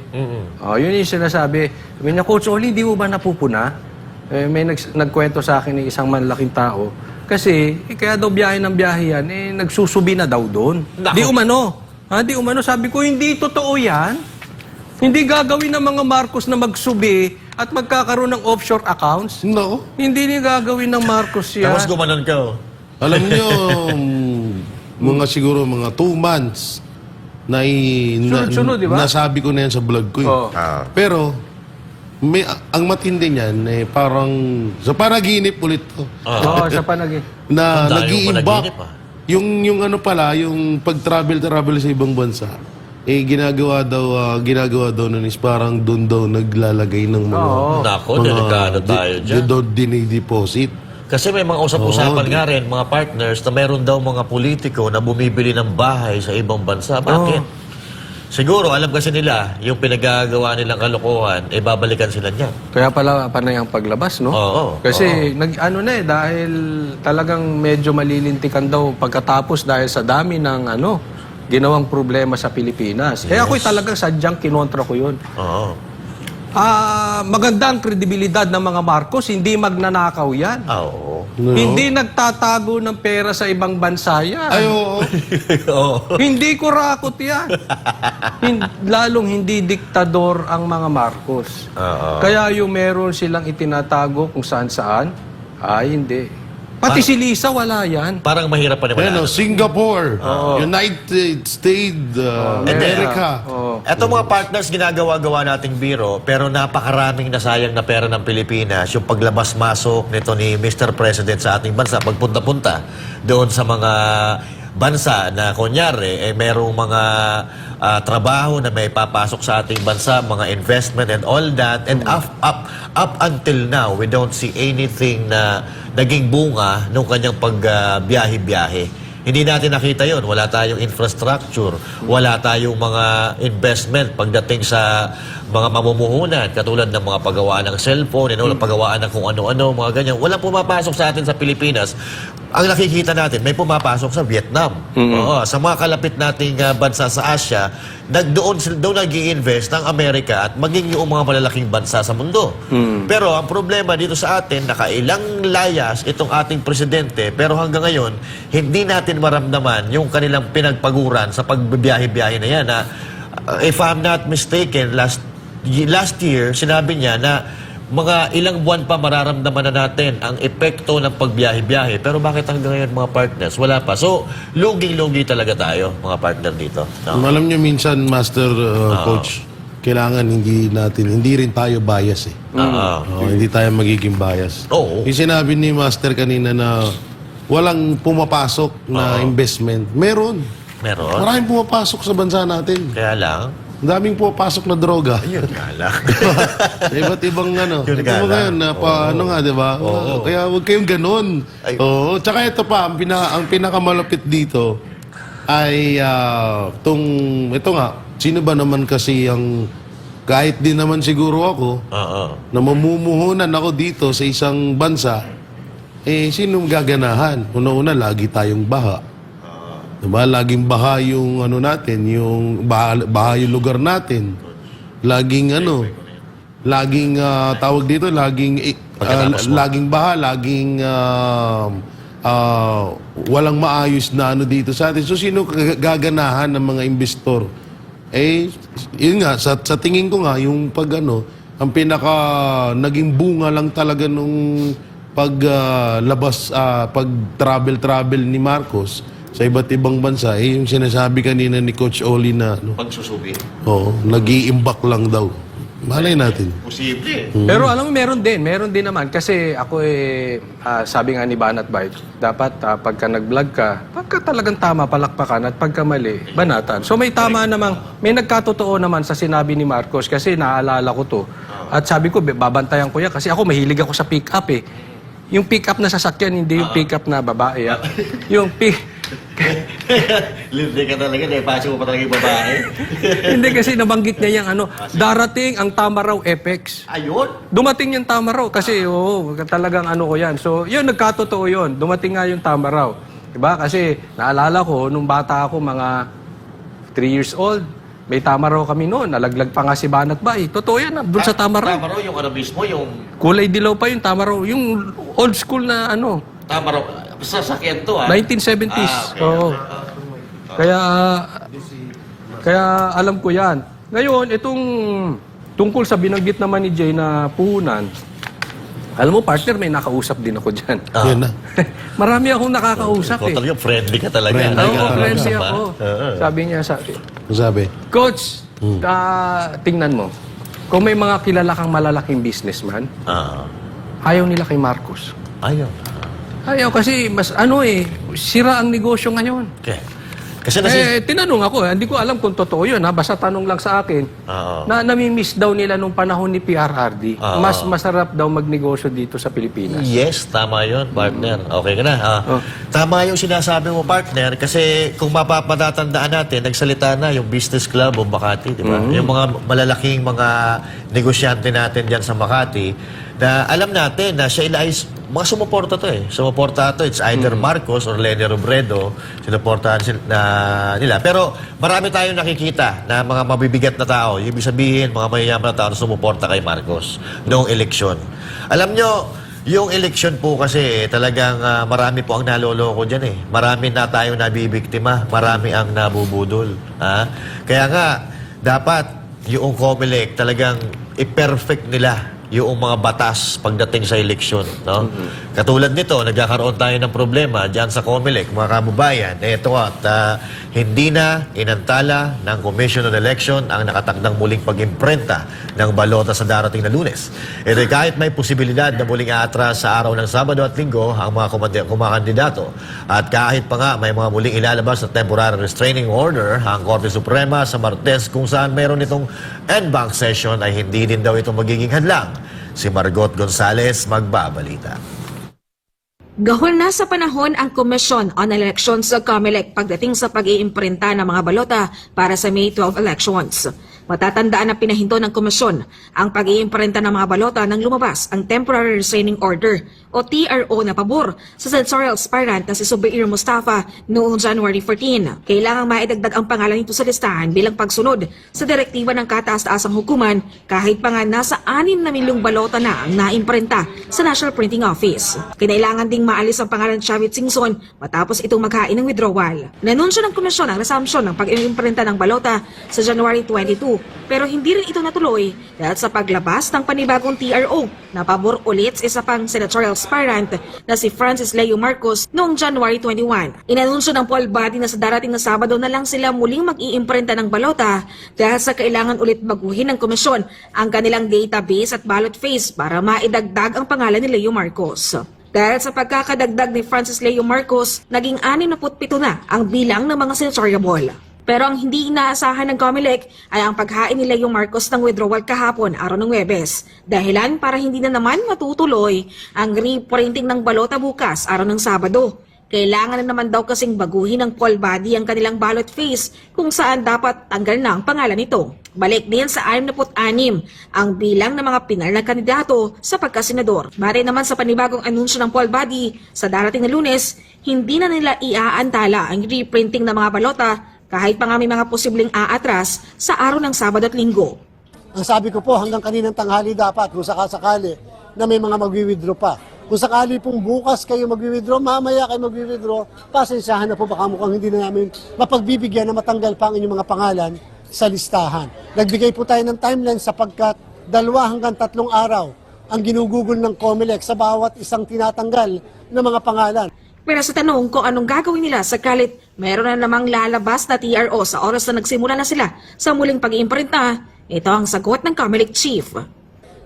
Yun yung sinasabi. Sabi niya, Coach Oli, di mo ba napupuna? May nagkwento sa akin ng isang manlaking tao. Kasi, kaya daw biyahe ng biyahe yan, nagsusubi na daw doon. Nako. Di umano. Di umano. Sabi ko, hindi totoo yan. Hindi gagawin ng mga Marcos na magsubi at magkakaroon ng offshore accounts. No. Hindi niya gagawin ng Marcos yan. Tapos gumanon ka. Oh. Alam niyo, mga siguro mga 2 months Sunod-sunod, di ba? nasabi ko na yan sa vlog ko. Oo. Pero, ang matindi niyan, parang sa panaginip ulit to. Oo, sa panagin. Na Ang dami nag-iimbak. mong panaginip, Yung ano pala, yung pag-travel sa ibang bansa, ginagawa daw nun is parang doon daw naglalagay ng mga... Oo. Nako, delikado tayo dyan. Doon dinideposit. Kasi may mga usap-usapan nga rin, mga partners, na meron daw mga politiko na bumibili ng bahay sa ibang bansa. Bakit? Siguro, alam kasi nila, yung pinagagawa nilang kalokohan, babalikan sila niyan. Kaya pala panay ang paglabas, no? Oo. Kasi dahil talagang medyo malilintikan daw pagkatapos dahil sa dami ng ginawang problema sa Pilipinas. Kaya ako'y talagang sadyang kinontra ko yun. Oo. Maganda ang kredibilidad ng mga Marcos, hindi magnanakaw yan. Oo. No? Hindi nagtatago ng pera sa ibang bansa yan. Ay, oo. Oo. Hindi kurakot yan. Lalong hindi diktador ang mga Marcos. Oo. Kaya yung meron silang itinatago kung saan-saan, hindi. Pati si Lisa, wala yan. Parang mahirap pa naman. Ano, Singapore, United States, America. Eto mga partners, ginagawa-gawa nating biro, pero napakaraming nasayang na pera ng Pilipinas, yung paglabas-masok nito ni Mr. President sa ating bansa, pagpunta-punta doon sa mga bansa na kunyari, merong mga trabaho na may papasok sa ating bansa, mga investment and all that, and up until now, we don't see anything na naging bunga nung kanyang pagbiyahe-biyahe. Hindi natin nakita yon. Wala tayong infrastructure, wala tayong mga investment pagdating sa mga mamumuhunan, katulad ng mga paggawaan ng cellphone, paggawaan ng kung ano-ano, mga ganyan. Walang pumapasok sa atin sa Pilipinas. Ang nakikita natin, may pumapasok sa Vietnam. Oo, sa mga kalapit nating bansa sa Asia, doon nag-i-invest ng Amerika at maging yung mga malalaking bansa sa mundo. Pero ang problema dito sa atin, nakailang layas itong ating presidente, pero hanggang ngayon, hindi natin maramdaman yung kanilang pinagpaguran sa pagbibiyahe-biyahe na yan. If I'm not mistaken, last year, sinabi niya na mga ilang buwan pa mararamdaman na natin ang epekto ng pagbiyahe-biyahe. Pero bakit hanggang ngayon, mga partners? Wala pa. So, lugi-lugi talaga tayo, mga partner dito. No? Alam niyo minsan, Master Coach, kailangan hindi rin tayo bias eh. Hindi tayo magiging bias. Oo. Yung sinabi ni Master kanina na walang pumapasok na investment. Meron. Meron. Maraming pumapasok sa bansa natin. Kaya lang, Ang daming pumapasok na droga. yun nga lang. Sa iba't ibang ano. Yun Ito nga mo lang. ngayon, ano nga, di ba? Kaya huwag kayong ganun. Ay. Oo. Tsaka ito pa, ang pinakamalapit dito ay ito nga, sino ba naman kasi ang, kahit din naman siguro ako, Oo. na mamumuhunan ako dito sa isang bansa, sinong gaganahan? Una-una, lagi tayong baha. Diba? Laging baha yung ano natin, yung baha yung lugar natin. Laging tawag dito, laging baha, laging walang maayos na ano dito sa atin. So sino gaganahan ng mga investor? Yun nga, sa tingin ko nga, yung ang pinaka naging bunga lang talaga nung pag-travel ni Marcos sa iba't ibang bansa, yung sinasabi kanina ni Coach Oli na, Pagsusubi. nag-iimbak lang daw. Malay natin. Posible. Pero alam mo, meron din naman. Kasi ako sabi nga ni Banat Bite, dapat pagka nag-vlog ka, pagka talagang tama, palakpakan, at pagka mali, banatan. So may tama namang, may nagkatotoo naman sa sinabi ni Marcos, kasi naalala ko to. At sabi ko, babantayan ko yan, kasi ako mahilig ako sa pick-up eh. Yung pick-up na sasakyan, hindi yung pick-up na babae. Yung Lindi ka talaga, pasok mo pa talaga yung babae. Hindi kasi nabanggit niya yung darating ang Tamaraw Apex. Ayun. Dumating yung Tamaraw kasi talagang ko yan. So, yun, nagkatotoo yun. Dumating nga yung Tamaraw. Diba? Kasi naalala ko, nung bata ako, mga 3 years old, may tama raw kami noon. Nalaglag pa nga si Banat Bay. Totoo yan, doon sa tama raw. Tama raw yung ano mismo, yung Kulay dilaw pa yung tama raw. Yung old school na ano, tama raw. Sasakyan to 1970s. Oo. Kaya alam ko yan. Ngayon, itong tungkol sa binanggit naman ni Jay na puhunan, alam mo, partner, may nakausap din ako dyan. Yan na. Marami akong nakakausap Ikaw eh. talaga, friendly ka talaga. Friendly Oo, ka talaga. friendly Ba? ako. Sabi niya, Ang sabi? Coach, tingnan mo. Kung may mga kilala kang malalaking businessman, ayaw nila kay Marcos. Ayaw. Ayaw kasi mas sira ang negosyo ngayon. Okay. Kasi nasi... Tinanong ako, hindi ko alam kung totoo yun. Basta tanong lang sa akin, na namimiss daw nila nung panahon ni PRRD. Mas masarap daw magnegosyo dito sa Pilipinas. Yes, tama yun, partner. Okay ka na. Tama yung sinasabi mo, partner, kasi kung mapapatatandaan natin, nagsalita na yung Business Club of Makati, di ba? Yung mga malalaking mga negosyante natin dyan sa Makati, na alam natin na siya ay mga sumuporta to eh. Sumuporta to. It's either Marcos or Leni Robredo. Sinuportahan nila. Pero marami tayong nakikita na mga mabibigat na tao. Ibig sabihin, mga mayayaman na tao na sumuporta kay Marcos noong eleksyon. Alam nyo, yung eleksyon po kasi talagang marami po ang naloloko dyan eh. Marami na tayong nabibiktima. Marami ang nabubudol. Kaya nga, dapat yung COMELEC talagang i-perfect nila yung mga batas pagdating sa eleksyon, no? Katulad nito, nagkakaroon tayo ng problema diyan sa COMELEC, mga kababayan. Ito at hindi na inantala ng Commission on Election ang nakatakdang muling pag-imprenta ng balota sa darating na Lunes. Ito kahit may posibilidad na muling aatras sa araw ng Sabado at Linggo ang mga kumakandidato. At kahit pa nga may mga muling ilalabas na temporary restraining order ang Korte Suprema sa Martes kung saan meron itong en banc session ay hindi din daw ito magiging hadlang. Si Margot Gonzales magbabalita. Gahol na sa panahon ang Commission on Elections sa COMELEC pagdating sa pag-iimprinta ng mga balota para sa May 12 elections. Matatandaan na pinahinto ng komisyon ang pag-iimprinta ng mga balota nang lumabas ang Temporary Restraining Order o TRO na pabor sa senatorial aspirant na si Zubair Mustafa noong January 14. Kailangang maidagdag ang pangalan nito sa listahan bilang pagsunod sa direktiba ng kataas-taasang hukuman kahit pa nga nasa 6 na milyong balota na ang naimprinta sa National Printing Office. Kinailangan ding maalis ang pangalan ni Chavit Singson matapos itong maghain ng withdrawal. Nanunsyo ng komisyon ang resumption ng pag-iimprinta ng balota sa January 22 pero hindi rin ito natuloy dahil sa paglabas ng panibagong TRO na pabor ulit sa isa pang senatorial aspirant na si Francis Leo Marcos noong January 21. Inanunsyo ng poll body na sa darating na Sabado na lang sila muling mag-iimprinta ng balota dahil sa kailangan ulit baguhin ng komisyon ang kanilang database at ballot phase para maidagdag ang pangalan ni Leo Marcos. Dahil sa pagkakadagdag ni Francis Leo Marcos, naging 67 na ang bilang ng mga senatoriable. Pero ang hindi inaasahan ng COMELEC ay ang paghain ni Leo Marcos ng withdrawal kahapon araw ng Huwebes. Dahilan para hindi na naman matutuloy ang reprinting ng balota bukas araw ng Sabado. Kailangan na naman daw kasing baguhin ng poll body ang kanilang ballot phase kung saan dapat tanggal na ang pangalan nito. Balik din sa 66 ang bilang ng mga pinal na kandidato sa pagkasenador. Base naman sa panibagong anunsyo ng poll body, sa darating na Lunes, hindi na nila iaantala ang reprinting ng mga balota kahit pa nga may mga posibleng aatras sa araw ng Sabado at Linggo. Ang sabi ko po hanggang kaninang tanghali dapat kung sakasakali na may mga magwi-withdraw pa. Kung sakali pong bukas kayo magwi-withdraw, mamaya kayo magwi-withdraw, pasensyahan na po baka mukhang hindi na namin mapagbibigyan na matanggal pa ang inyong mga pangalan sa listahan. Nagbigay po tayo ng timeline sapagkat 2 hanggang 3 araw ang ginugugol ng COMELEC sa bawat isang tinatanggal na mga pangalan. Pero sa tanong kung anong gagawin nila sakalit meron na namang lalabas na TRO sa oras na nagsimula na sila sa muling pag-iimprinta, ito ang sagot ng COMELEC chief.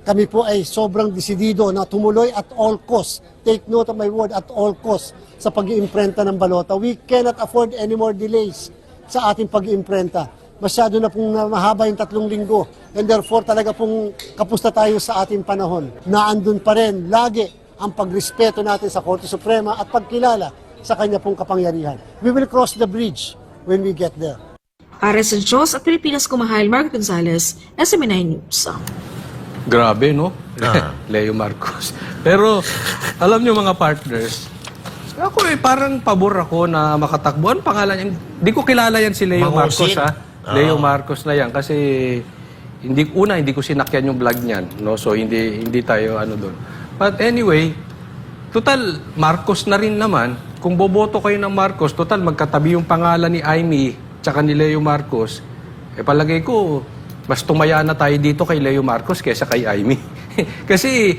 Kami po ay sobrang desidido na tumuloy at all costs. Take note of my word, at all costs sa pag-iimprenta ng balota. We cannot afford any more delays sa ating pag-iimprenta. Masyado na pong mahaba yung 3 linggo. And therefore talaga pong kapusta tayo sa ating panahon. Naandun pa rin lagi ang pagrespeto natin sa Korte Suprema at pagkilala sa kanya pong kapangyarihan. We will cross the bridge when we get there. Para sa Diyos at Pilipinas kumahal, Margot Gonzales, SMNI News. Grabe, no? Leo Marcos. Pero, alam nyo mga partners, Ako parang pabor ako na makatakbo. Ano pangalan niya? Hindi ko kilala yan si Leo Marcos, Mangusin. ha? Leo Marcos na yan. Kasi hindi ko sinakyan yung vlog niyan. No? So hindi tayo doon. But anyway, total Marcos na rin naman. Kung boboto kayo ng Marcos, total magkatabi yung pangalan ni Amy tsaka ni Leo Marcos. Palagay ko, mas tumaya na tayo dito kay Leo Marcos kaysa kay Amy. Kasi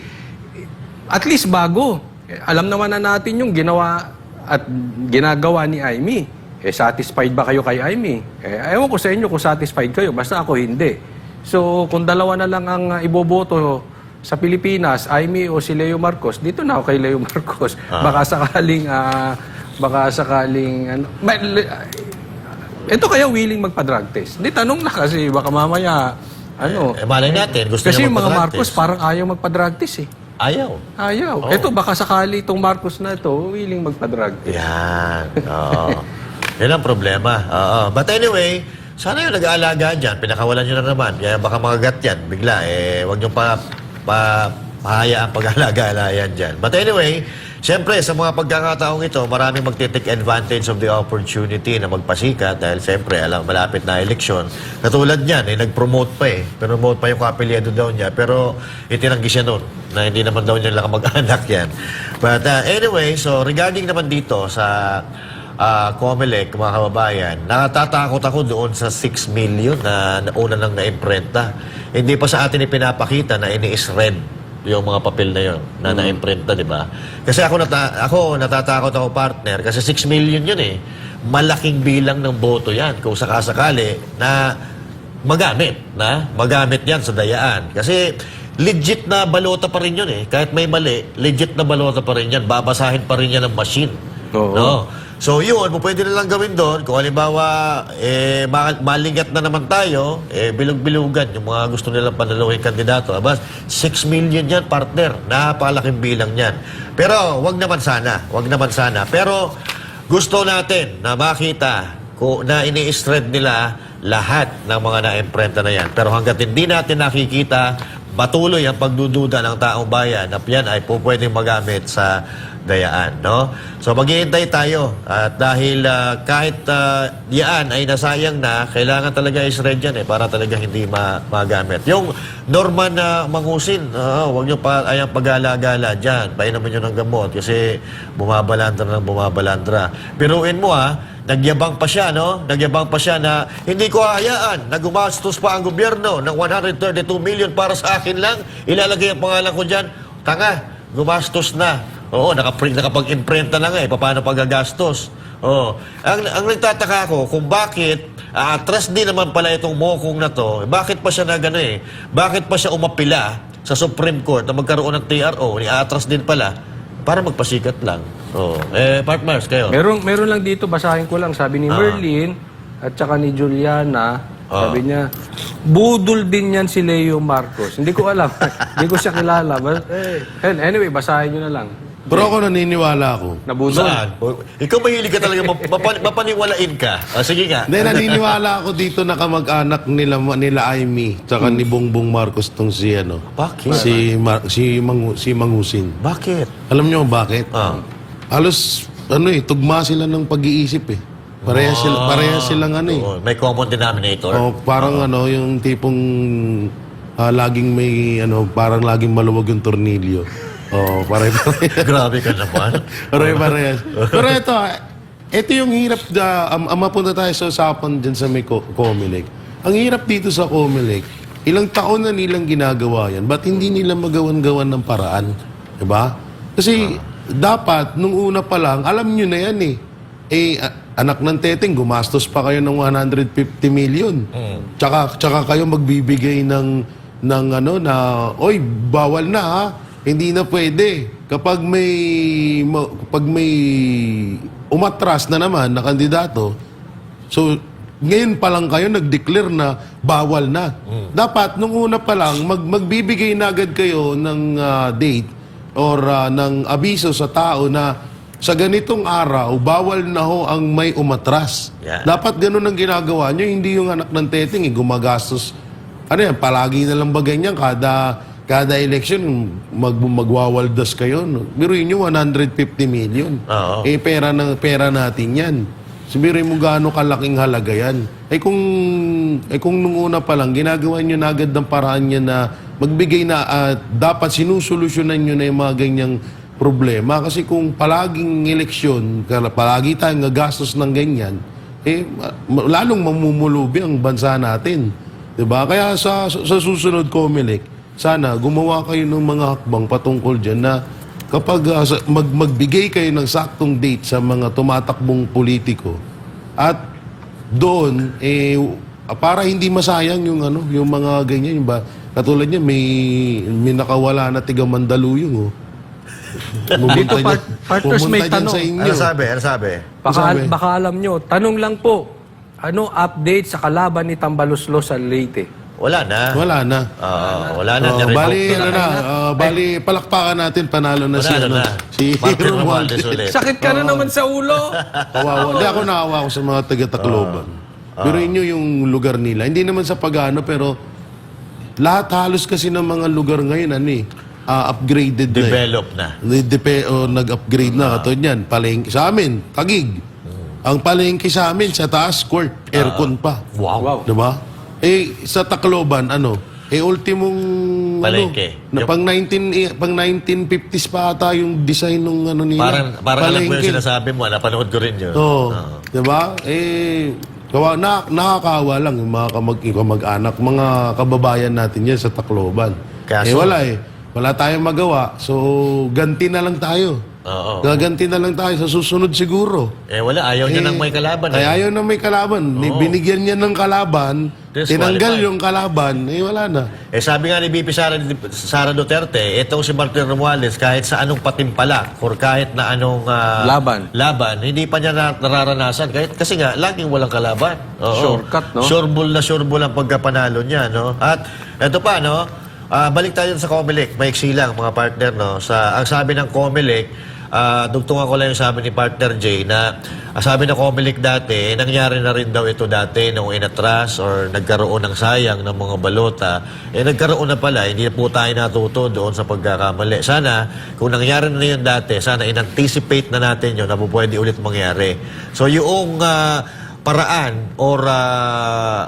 at least bago. Alam naman na natin yung ginawa at ginagawa ni Amy. Satisfied ba kayo kay Amy? Ewan ko sa inyo kung satisfied kayo. Basta ako hindi. So, kung dalawa na lang ang iboboto sa Pilipinas, Amy o si Leo Marcos, dito na ako kay Leo Marcos. Baka sakaling, ito kaya willing magpa-drug test. Hindi, tanong na kasi, baka mamaya, Malay natin, gusto kasi niya yung mga magpa-drug Marcos, test. parang ayaw magpa-drug test eh. Ayaw. Ito, baka sakali itong Marcos na ito, willing magpa-drug test. Yan. Oo. Yan ang problema. Oo. But anyway, sana yung nag-aalaga dyan, pinakawalan nyo na naman. Kaya baka makagat yan, bigla. Huwag nyo pahayaan pag-aalaga yan dyan. But anyway, siyempre, sa mga pagkakataong ito, maraming magte-take advantage of the opportunity na magpasikat dahil siyempre, malapit na eleksyon. Katulad niyan, nag-promote pa Promote pa yung kapilyedo daw niya. Pero itinanggi siya noon na hindi naman daw niya lang mag-anak yan. But anyway, so regarding naman dito sa COMELEC, mga kababayan, natatakot ako doon sa 6 million na una nang na-imprenta. Hindi pa sa atin ipinapakita na ini-shred yung mga papel na yun na na-imprenta, di ba? Kasi ako natatakot ako, partner, kasi 6 million yun Malaking bilang ng boto yan kung sakasakali na magamit yan sa dayaan. Kasi legit na balota pa rin yun Kahit may mali, legit na balota pa rin yan. Babasahin pa rin yan ng machine. Oo. No? So yun, pwede na lang gawin doon. Kung halimbawa, malingat na naman tayo, bilog-bilugan yung mga gusto nilang panaluhin kandidato. Aba, 6 million yan, partner. Napakalaking bilang yan. Pero wag naman sana. Pero gusto natin na makita na ini-shred nila lahat ng mga na-imprenta na yan. Pero hanggat hindi natin nakikita, patuloy ang pagdududa ng taong bayan na yan ay pwedeng magamit sa dayaan, no? So maghihintay tayo at dahil kahit yan ay nasayang na, kailangan talaga i-shred yan para talaga hindi magamit. Yung Norman Mangusin, huwag nyo pa ayang pag-alagala dyan. Painom nyo ng gamot kasi bumabalandra. Piruin mo nagyabang pa siya, no? Nagyabang pa siya na hindi ko hahayaan na gumastos pa ang gobyerno ng 132 million para sa akin lang. Ilalagay ang pangalan ko dyan. Tanga, gumastos na. Oo, nakapag-imprenta na paano pagagastos. Oo. Ang nagtataka ako kung bakit atras din naman pala itong mokong na to, bakit pa siya bakit pa siya umapila sa Supreme Court na magkaroon ng TRO, atras din pala para magpasikat lang. Oo. Partners, kayo. Meron lang dito, basahin ko lang, sabi ni Merlin at saka ni Juliana, sabi niya, budol din yan si Leo Marcos. Hindi ko alam. Hindi ko siya kilala. But, anyway, basahin nyo na lang. Pero ako naniniwala ako. Nabudol. Saan? Ikaw mahilig ka talaga, mapaniwalain ka. Sige nga. Hindi, naniniwala ako dito na kamag-anak nila Amy tsaka ni Bongbong Marcos tong si Bakit? si Mangusin. Bakit? Alam niyo bakit? Halos tugma sila ng pag-iisip Pareha silang May common denominator. parang yung tipong laging may parang laging maluwag yung tornilyo. Pare-pareha. Grabe ka naman. Pare-parehas. Pero ito yung hirap mapunta tayo sa usapan dyan sa may COMELEC. Ang hirap dito sa COMELEC, ilang taon na nilang ginagawa yan, ba't hindi nila magawan-gawan ng paraan? Diba? Kasi dapat, nung una pa lang, alam nyo na yan anak ng teteng, gumastos pa kayo ng 150 million. Tsaka kayo magbibigay ng oy, bawal na hindi na pwede. Kapag may umatras na naman na kandidato, so ngayon pa lang kayo nag-declare na bawal na. Dapat nung una pa lang magbibigay na agad kayo ng date or ng abiso sa tao na sa ganitong araw, bawal na ang may umatras. Yeah. Dapat ganun ang ginagawa nyo, hindi yung anak ng teteng gumagastos. Palagi na lang ba ganyan? kada election, magwawaldas kayo. No? Biruin nyo, 150 million. Oo. Pera natin yan. Sabihin mo gaano kalaking halaga yan. Kung nung una pa lang, ginagawa nyo na agad ng paraan niya na magbigay na dapat sinusolusyonan nyo na yung mga ganyang problema. Kasi kung palaging eleksyon, palagi tayong gagastos ng ganyan, lalong mamumulubi ang bansa natin. Diba? Kaya sa susunod, Comelec, sana gumawa kayo ng mga hakbang patungkol dyan na kapag magbigay kayo ng saktong date sa mga tumatakbong politiko at doon, para hindi masayang yung mga ganyan. Katulad niya, may nakawala na tiga Mandaluyong. Oh. Dito, partners, may tanong. Sa inyo. Ano sabi? Baka alam nyo, tanong lang po, ano update sa kalaban ni Tambaloslos sa Leyte? Wala na. Wala na. Wala na. Bali, palakpakan natin, panalo na Panalo na. si Martin Romualdez. Romualdez ulit. Sakit ka na naman sa ulo. Kawawa. Hindi ako naawa ko sa mga taga-Tacloban. Pero inyo yung lugar nila. Hindi naman sa pag-ano, pero lahat halos kasi ng mga lugar ngayon, upgraded Develop na. Nag-upgrade na. Katulad yan, palengke sa amin, Taguig. Ang palengke sa amin, sa taas, court, aircon pa. Wow. Diba? Sa Tacloban, ultimong Palengke. pang 1950s pa ata yung design ng nila. Parang alam mo yung sinasabi mo, napanood ko rin yun. Oo. Diba? Nakakawa lang yung mga kamag-anak, mga kababayan natin yan sa Tacloban. Kaso- Wala tayong magawa. So, ganti na lang tayo. Oo. Gaganti na lang tayo sa susunod siguro. Wala, ayaw niya nang may kalaban. Ay, ayaw na may kalaban. Binigyan niya ng kalaban, tinanggal yung kalaban, wala na. Sabi nga ni BP Sara Duterte, itong si Martin Romualdez, kahit sa anong patimpalak or kahit na anong laban, hindi pa niya nararanasan. Kasi nga, laging walang kalaban. Oo. Shortcut, no? Sureball ang pagkapanalo niya, no? At eto pa, no? Balik tayo sa Comelec. Maiksi lang, mga partner, no? Ang sabi ng Comelec, dugtungan ko lang yung sabi ni partner Jay na sabi ng Comelec dati, nangyari na rin daw ito dati nung inatras or nagkaroon ng sayang ng mga balota. Nagkaroon na pala, hindi na po tayo natuto doon sa pagkakamali. Sana, kung nangyari na yun dati, sana in-anticipate na natin yun na po pwede ulit mangyari. So yung paraan or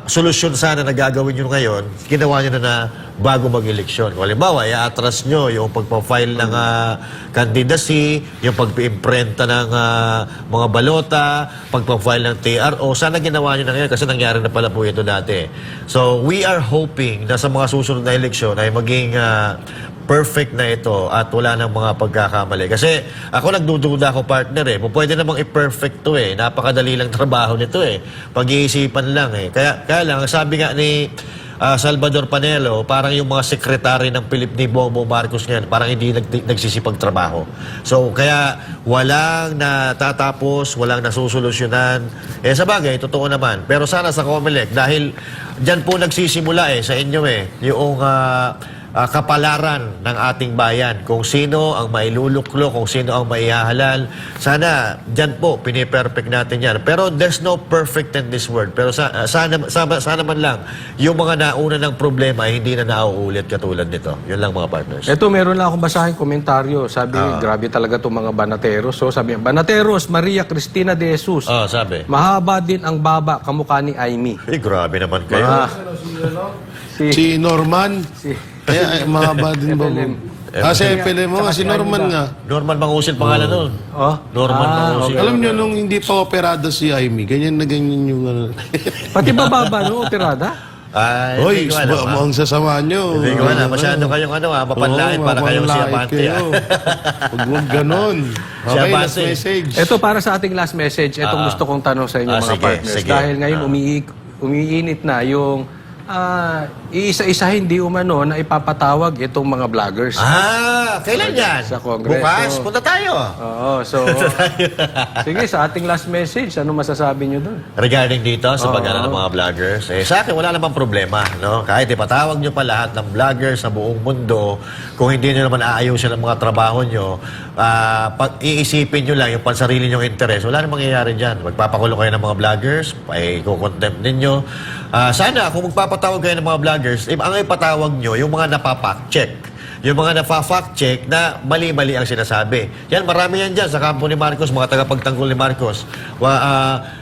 solusyon sana na gagawin nyo ngayon, ginawa nyo na bago mag-eleksyon. Kung halimbawa, i-atras nyo yung pagpa-file ng candidacy, yung pag-imprenta ng mga balota, pagpa-file ng TRO, sana ginawa nyo na ngayon kasi nangyari na pala po ito dati. So, we are hoping na sa mga susunod na eleksyon ay maging perfect na ito at wala nang mga pagkakamali. Kasi ako nagdududa ako, partner, pwede namang i-perfect to Napakadali lang trabaho nito Pag-iisipan lang Kaya lang, sabi nga ni Salvador Panelo, parang yung mga sekretary ng ni Bongbong Marcos ngayon, parang hindi nagsisipagtrabaho. So, kaya walang natatapos, walang nasusolusyonan. Sa bagay, totoo naman. Pero sana sa Comelec, dahil dyan po nagsisimula sa inyo yung kapalaran ng ating bayan. Kung sino ang mailuluklo, kung sino ang maihahalal. Sana, dyan po, piniperfect natin yan. Pero there's no perfect in this world. Pero sana man lang, yung mga nauna ng problema ay hindi na nauulit katulad nito. Yun lang, mga partners. Ito, meron lang akong basahin komentaryo. Sabi, grabe talaga itong mga Banateros. So, sabi, Banateros, Maria Cristina de Jesus. Sabi. Mahaba din ang baba, kamukha ni Aimee. Grabe naman kayo. Si Norman. Mahaba din ba? Si Epele mo, si Norman nga. Norman Mangusil pangalan nun. Norman Mangusil. Alam niyo, nung hindi pa operada si Aimee, ganyan na ganyan yung Pati bababa, no? Operada? Ay, Hoy, hindi ko alam, ang sasama nyo. Hindi ko alam. Masyado kayong mapanlait para kayong siyabante. Huwag mong ganon. Okay, last message. Ito para sa ating last message. Itong gusto kong tanong sa inyo, mga sige, partners. sige. Dahil ngayon umiinit na yung iisa-isahin di umano na ipapatawag itong mga vloggers. Kailan yan? Sa Kongreso. Bukas? Punta tayo. Oo, so sige, sa ating last message, ano masasabi nyo doon? Regarding dito sa pag-ano ng mga vloggers, sa akin wala namang problema, no? Kahit ipatawag nyo pa lahat ng vloggers sa buong mundo, kung hindi nyo naman aayusin ang mga trabaho nyo, pag iisipin nyo lang yung pansarili nyong interes, wala namang mangyayari dyan. Magpapakulong kayo ng mga vloggers, i-contempt ninyo. Sana, kung magpapatawag kayo ng mga vloggers, ang ipatawag nyo, yung mga napapak-check. yung mga nafa-fact check na mali-mali ang sinasabi. Yan, marami yan dyan sa kampo ni Marcos, mga tagapagtanggol ni Marcos.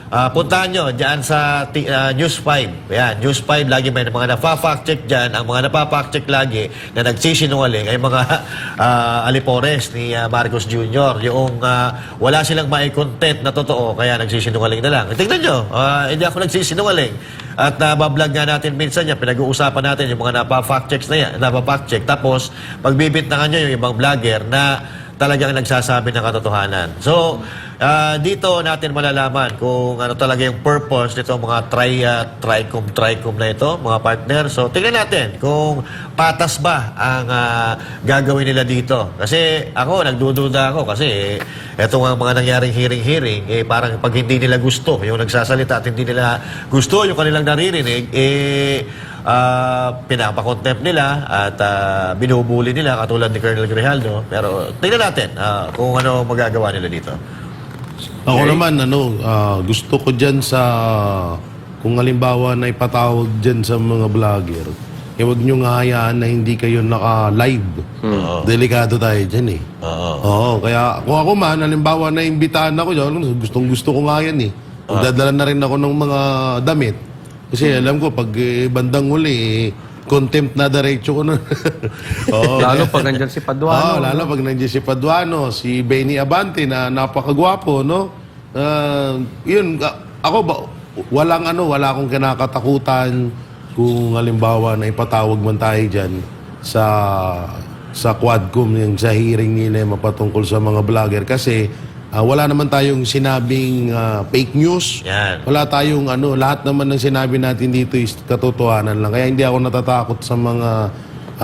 Puntahan nyo dyan sa News 5. Yan, News 5, lagi may mga nafa-fact check dyan. Ang mga nafa-fact check lagi na nagsisinungaling ay mga alipores ni Marcos Jr. Yung wala silang mai-content na totoo, kaya nagsisinungaling na lang. Tingnan nyo, hindi ako nagsisinungaling. At bablog nga natin minsan yan, pinag-uusapan natin yung mga napa-fact checks na yan, napa-fact check. Tapos, pagbibintangan nyo yung ibang vlogger na talagang nagsasabi ng katotohanan. So, dito natin malalaman kung ano talaga yung purpose nito mga tricom na ito, mga partner. So, tingnan natin kung patas ba ang gagawin nila dito. Kasi ako, nagdududa ako kasi ito nga mga nangyaring hearing, parang pag hindi nila gusto, yung nagsasalita at hindi nila gusto yung kanilang naririnig, pinapakontempt nila at binubuli nila katulad ni Colonel Grijaldo. Pero tingnan natin kung ano magagawa nila dito. Ako naman, gusto ko dyan sa, kung halimbawa na ipatawag dyan sa mga vlogger, huwag nyo nga hayaan na hindi kayo naka-live. Delikado tayo dyan Oo, kaya kung ako man, halimbawa na imbitahan ako dyan, gustong-gusto ko nga yan Magdadala na rin ako ng mga damit. Kasi alam ko, pag bandang huli, contempt na diretso ko na. Lalo pag nandyan si Paduano. Lalo pag nandiyan si Paduano, si Benny Abante na napakagwapo, no? Yun, ako ba, wala akong kinakatakutan kung halimbawa na ipatawag man tayo dyan sa Quadcom, yung sa hearing nila mapatungkol sa mga vlogger. Kasi wala naman tayong sinabing fake news. Yan. Wala tayong lahat naman ng sinabi natin dito is katotohanan lang. Kaya hindi ako natatakot sa mga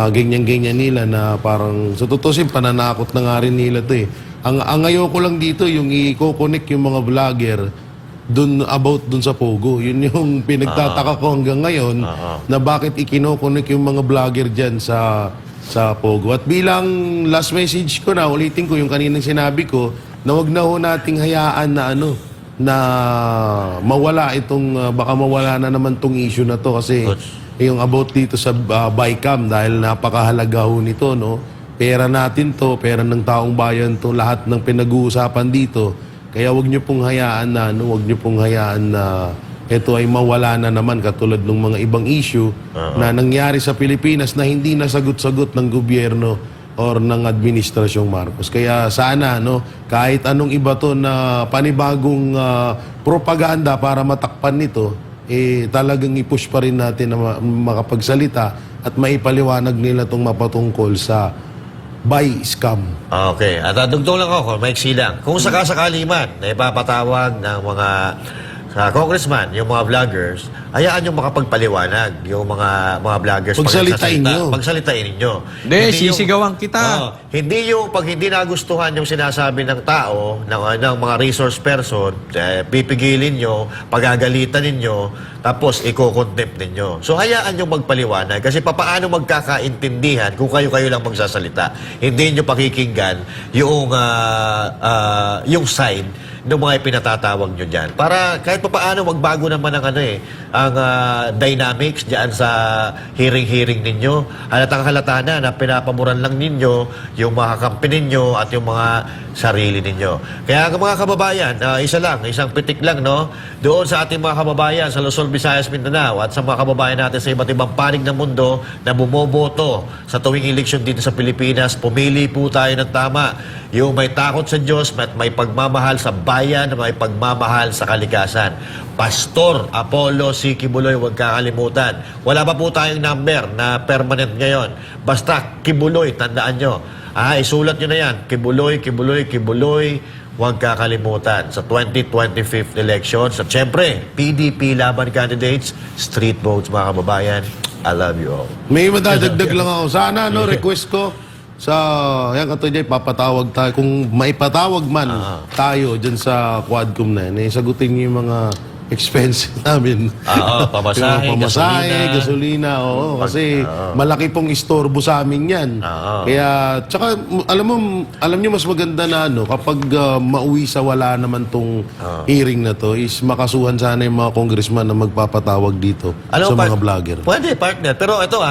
ganyan-ganyan nila na parang sa tutusin pananakot na nga rin nila to Ang ayoko lang dito yung i-connect yung mga vlogger about dun sa Pogo. Yun yung pinagtataka ko hanggang ngayon na bakit ikinokonek yung mga vlogger dyan sa Pogo. At bilang last message ko na, ulitin ko yung kaninang sinabi ko, na wag na ho nating hayaan na na mawala itong, baka mawala na naman tong issue na to kasi yung about dito sa BICAM dahil napakahalaga ho nito, no? Pera natin to, pera ng taong bayan to, lahat ng pinag-uusapan dito. Kaya wag niyo pong hayaan na wag niyo pong hayaan na ito ay mawala na naman katulad ng mga ibang issue na nangyari sa Pilipinas na hindi nasagot-sagot ng gobyerno or ng administrasyong Marcos. Kaya sana kahit anong iba to na panibagong propaganda para matakpan nito, talagang i-push pa rin natin na makapagsalita at maipaliwanag nila itong mapatungkol sa buy scam. Okay. At dugtong lang ako, maiksi lang. Kung sakasakali man na ipapatawag ng mga congressman, yung mga vloggers, hayaan nyo makapagpaliwanag yung mga vloggers. Pagsalitain ninyo. Hindi, sisigawan kita. Hindi yung pag hindi nagustuhan yung sinasabi ng tao, ng mga resource person, pipigilin nyo, pagagalitan ninyo, tapos i-contempt ninyo. So hayaan nyo magpaliwanag kasi papaano magkakaintindihan kung kayo-kayo lang magsasalita. Hindi nyo pakikinggan yung side ng mga ipinatatawag nyo dyan. Para kahit paano magbago naman ang ang dynamics dyan sa hearing ninyo. Halatang halata na pinapamuran lang ninyo yung mga kampi ninyo at yung mga sarili ninyo. Kaya mga kababayan, isang pitik lang, no? Doon sa ating mga kababayan sa Luzon, Visayas, Mindanao at sa mga kababayan natin sa iba't ibang panig ng mundo na bumoboto sa tuwing eleksyon dito sa Pilipinas, pumili po tayo ng tama. Yung may takot sa Diyos at may pagmamahal sa bayan, may pagmamahal sa kalikasan. Pastor Apollo C. Kibuloy, huwag kakalimutan. Wala pa po tayong number na permanent ngayon. Basta Kibuloy, tandaan nyo. Isulat nyo na yan. Kibuloy, Kibuloy, Kibuloy. Huwag kakalimutan sa 2025 elections. At syempre, PDP laban candidates, street votes, mga kababayan. I love you all. May madadagdag lang ako. Sana, request ko yan katuloy, papatawag tayo. Kung maipatawag man tayo dyan sa Quadcom na yan, sagutin niyo yung mga expense namin. Pamasahe, gasolina. Kasi malaki pong istorbo sa amin yan. Kaya, tsaka, alam niyo mas maganda na kapag mauwi sa wala naman tong hearing na to, is makasuhan sana yung mga congressman na magpapatawag dito sa mga vlogger. Pwede, partner. Pero ito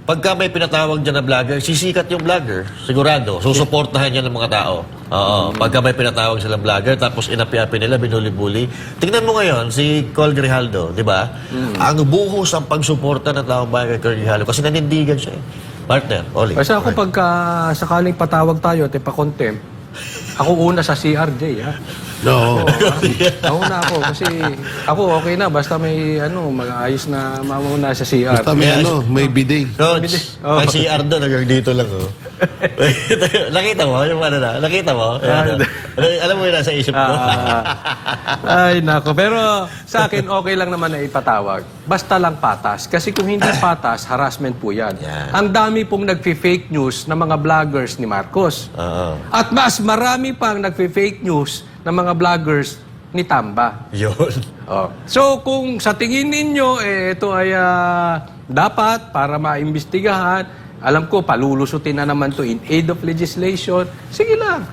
pagka may pinatawag dyan na vlogger, sisikat yung vlogger. Sigurado. Susuportahan niya ng mga tao. Oo. Pagka may pinatawag silang vlogger, tapos inapi-api nila, binuli-buli. Tingnan mo ngayon, si Col Grijaldo, di ba? Ang buhos ang pagsuporta ng taong bayan kay Col Grijaldo kasi nanindigan siya eh. Partner, Oli. Kasi ako pagka sakaling patawag tayo at ipa-contempt, ako una sa CRJ, ha? No. Nauna ako kasi ako okay na basta may mag-ayos na mamuna sa CR. Basta may bidet. Coach, may CR doon, hanggang dito lang, oh. Nakita mo? Yung ano na? Nakita mo? Alam mo yung nasa isip ko? Ay, nako. Pero sa akin, okay lang naman na ipatawag. Basta lang patas. Kasi kung hindi patas, harassment po yan. Yan. Ang dami pong nagfi-fake news ng mga vloggers ni Marcos. Oo. At mas marami pang nagfi-fake news ng mga vloggers ni Tamba. Yun. Oh. So kung sa tingin ninyo ito ay dapat para maimbestigahan, alam ko palulusutin na naman to in aid of legislation. Sige lang.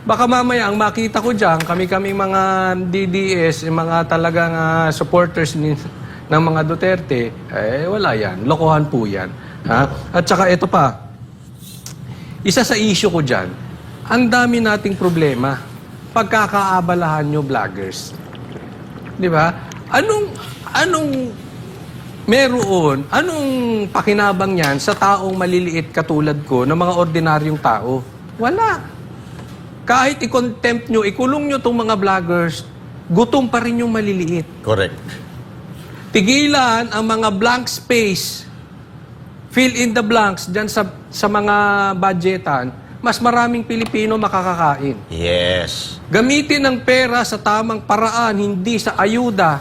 Baka mamaya ang makita ko diyan, kami mga DDS, mga talagang supporters ng mga Duterte, wala yan. Lokohan po yan. Ha? At saka ito pa. Isa sa issue ko diyan, ang dami nating problema pagkakaabalahan nyo vloggers. Di ba? Anong pakinabang yan sa taong maliliit katulad ko, ng mga ordinaryong tao? Wala. Kahit i-contempt nyo, ikulong nyo itong mga vloggers, gutom pa rin yung maliliit. Correct. Tigilan ang mga blank space, fill in the blanks dyan sa mga budgetan, mas maraming Pilipino makakakain. Yes. Gamitin ang pera sa tamang paraan, hindi sa ayuda.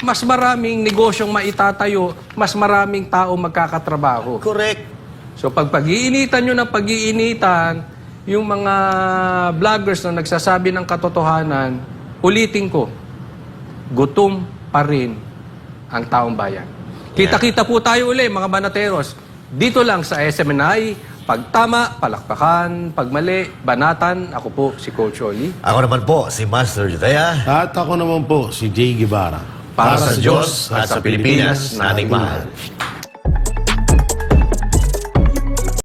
Mas maraming negosyong maitatayo, mas maraming tao magkakatrabaho. Correct. So pag pag-iinitan nyo ng pag-iinitan, yung mga vloggers na nagsasabi ng katotohanan, ulitin ko, gutom pa rin ang taong bayan. Kita-kita po tayo uli, mga banateros. Dito lang sa SMNI, pag tama, palakpakan. Pag mali, banatan. Ako po, si Coach Oli. Ako naman po, si Master Judea. At ako naman po, si Jay Guevara. Para sa Diyos at sa Pilipinas na ating mahal.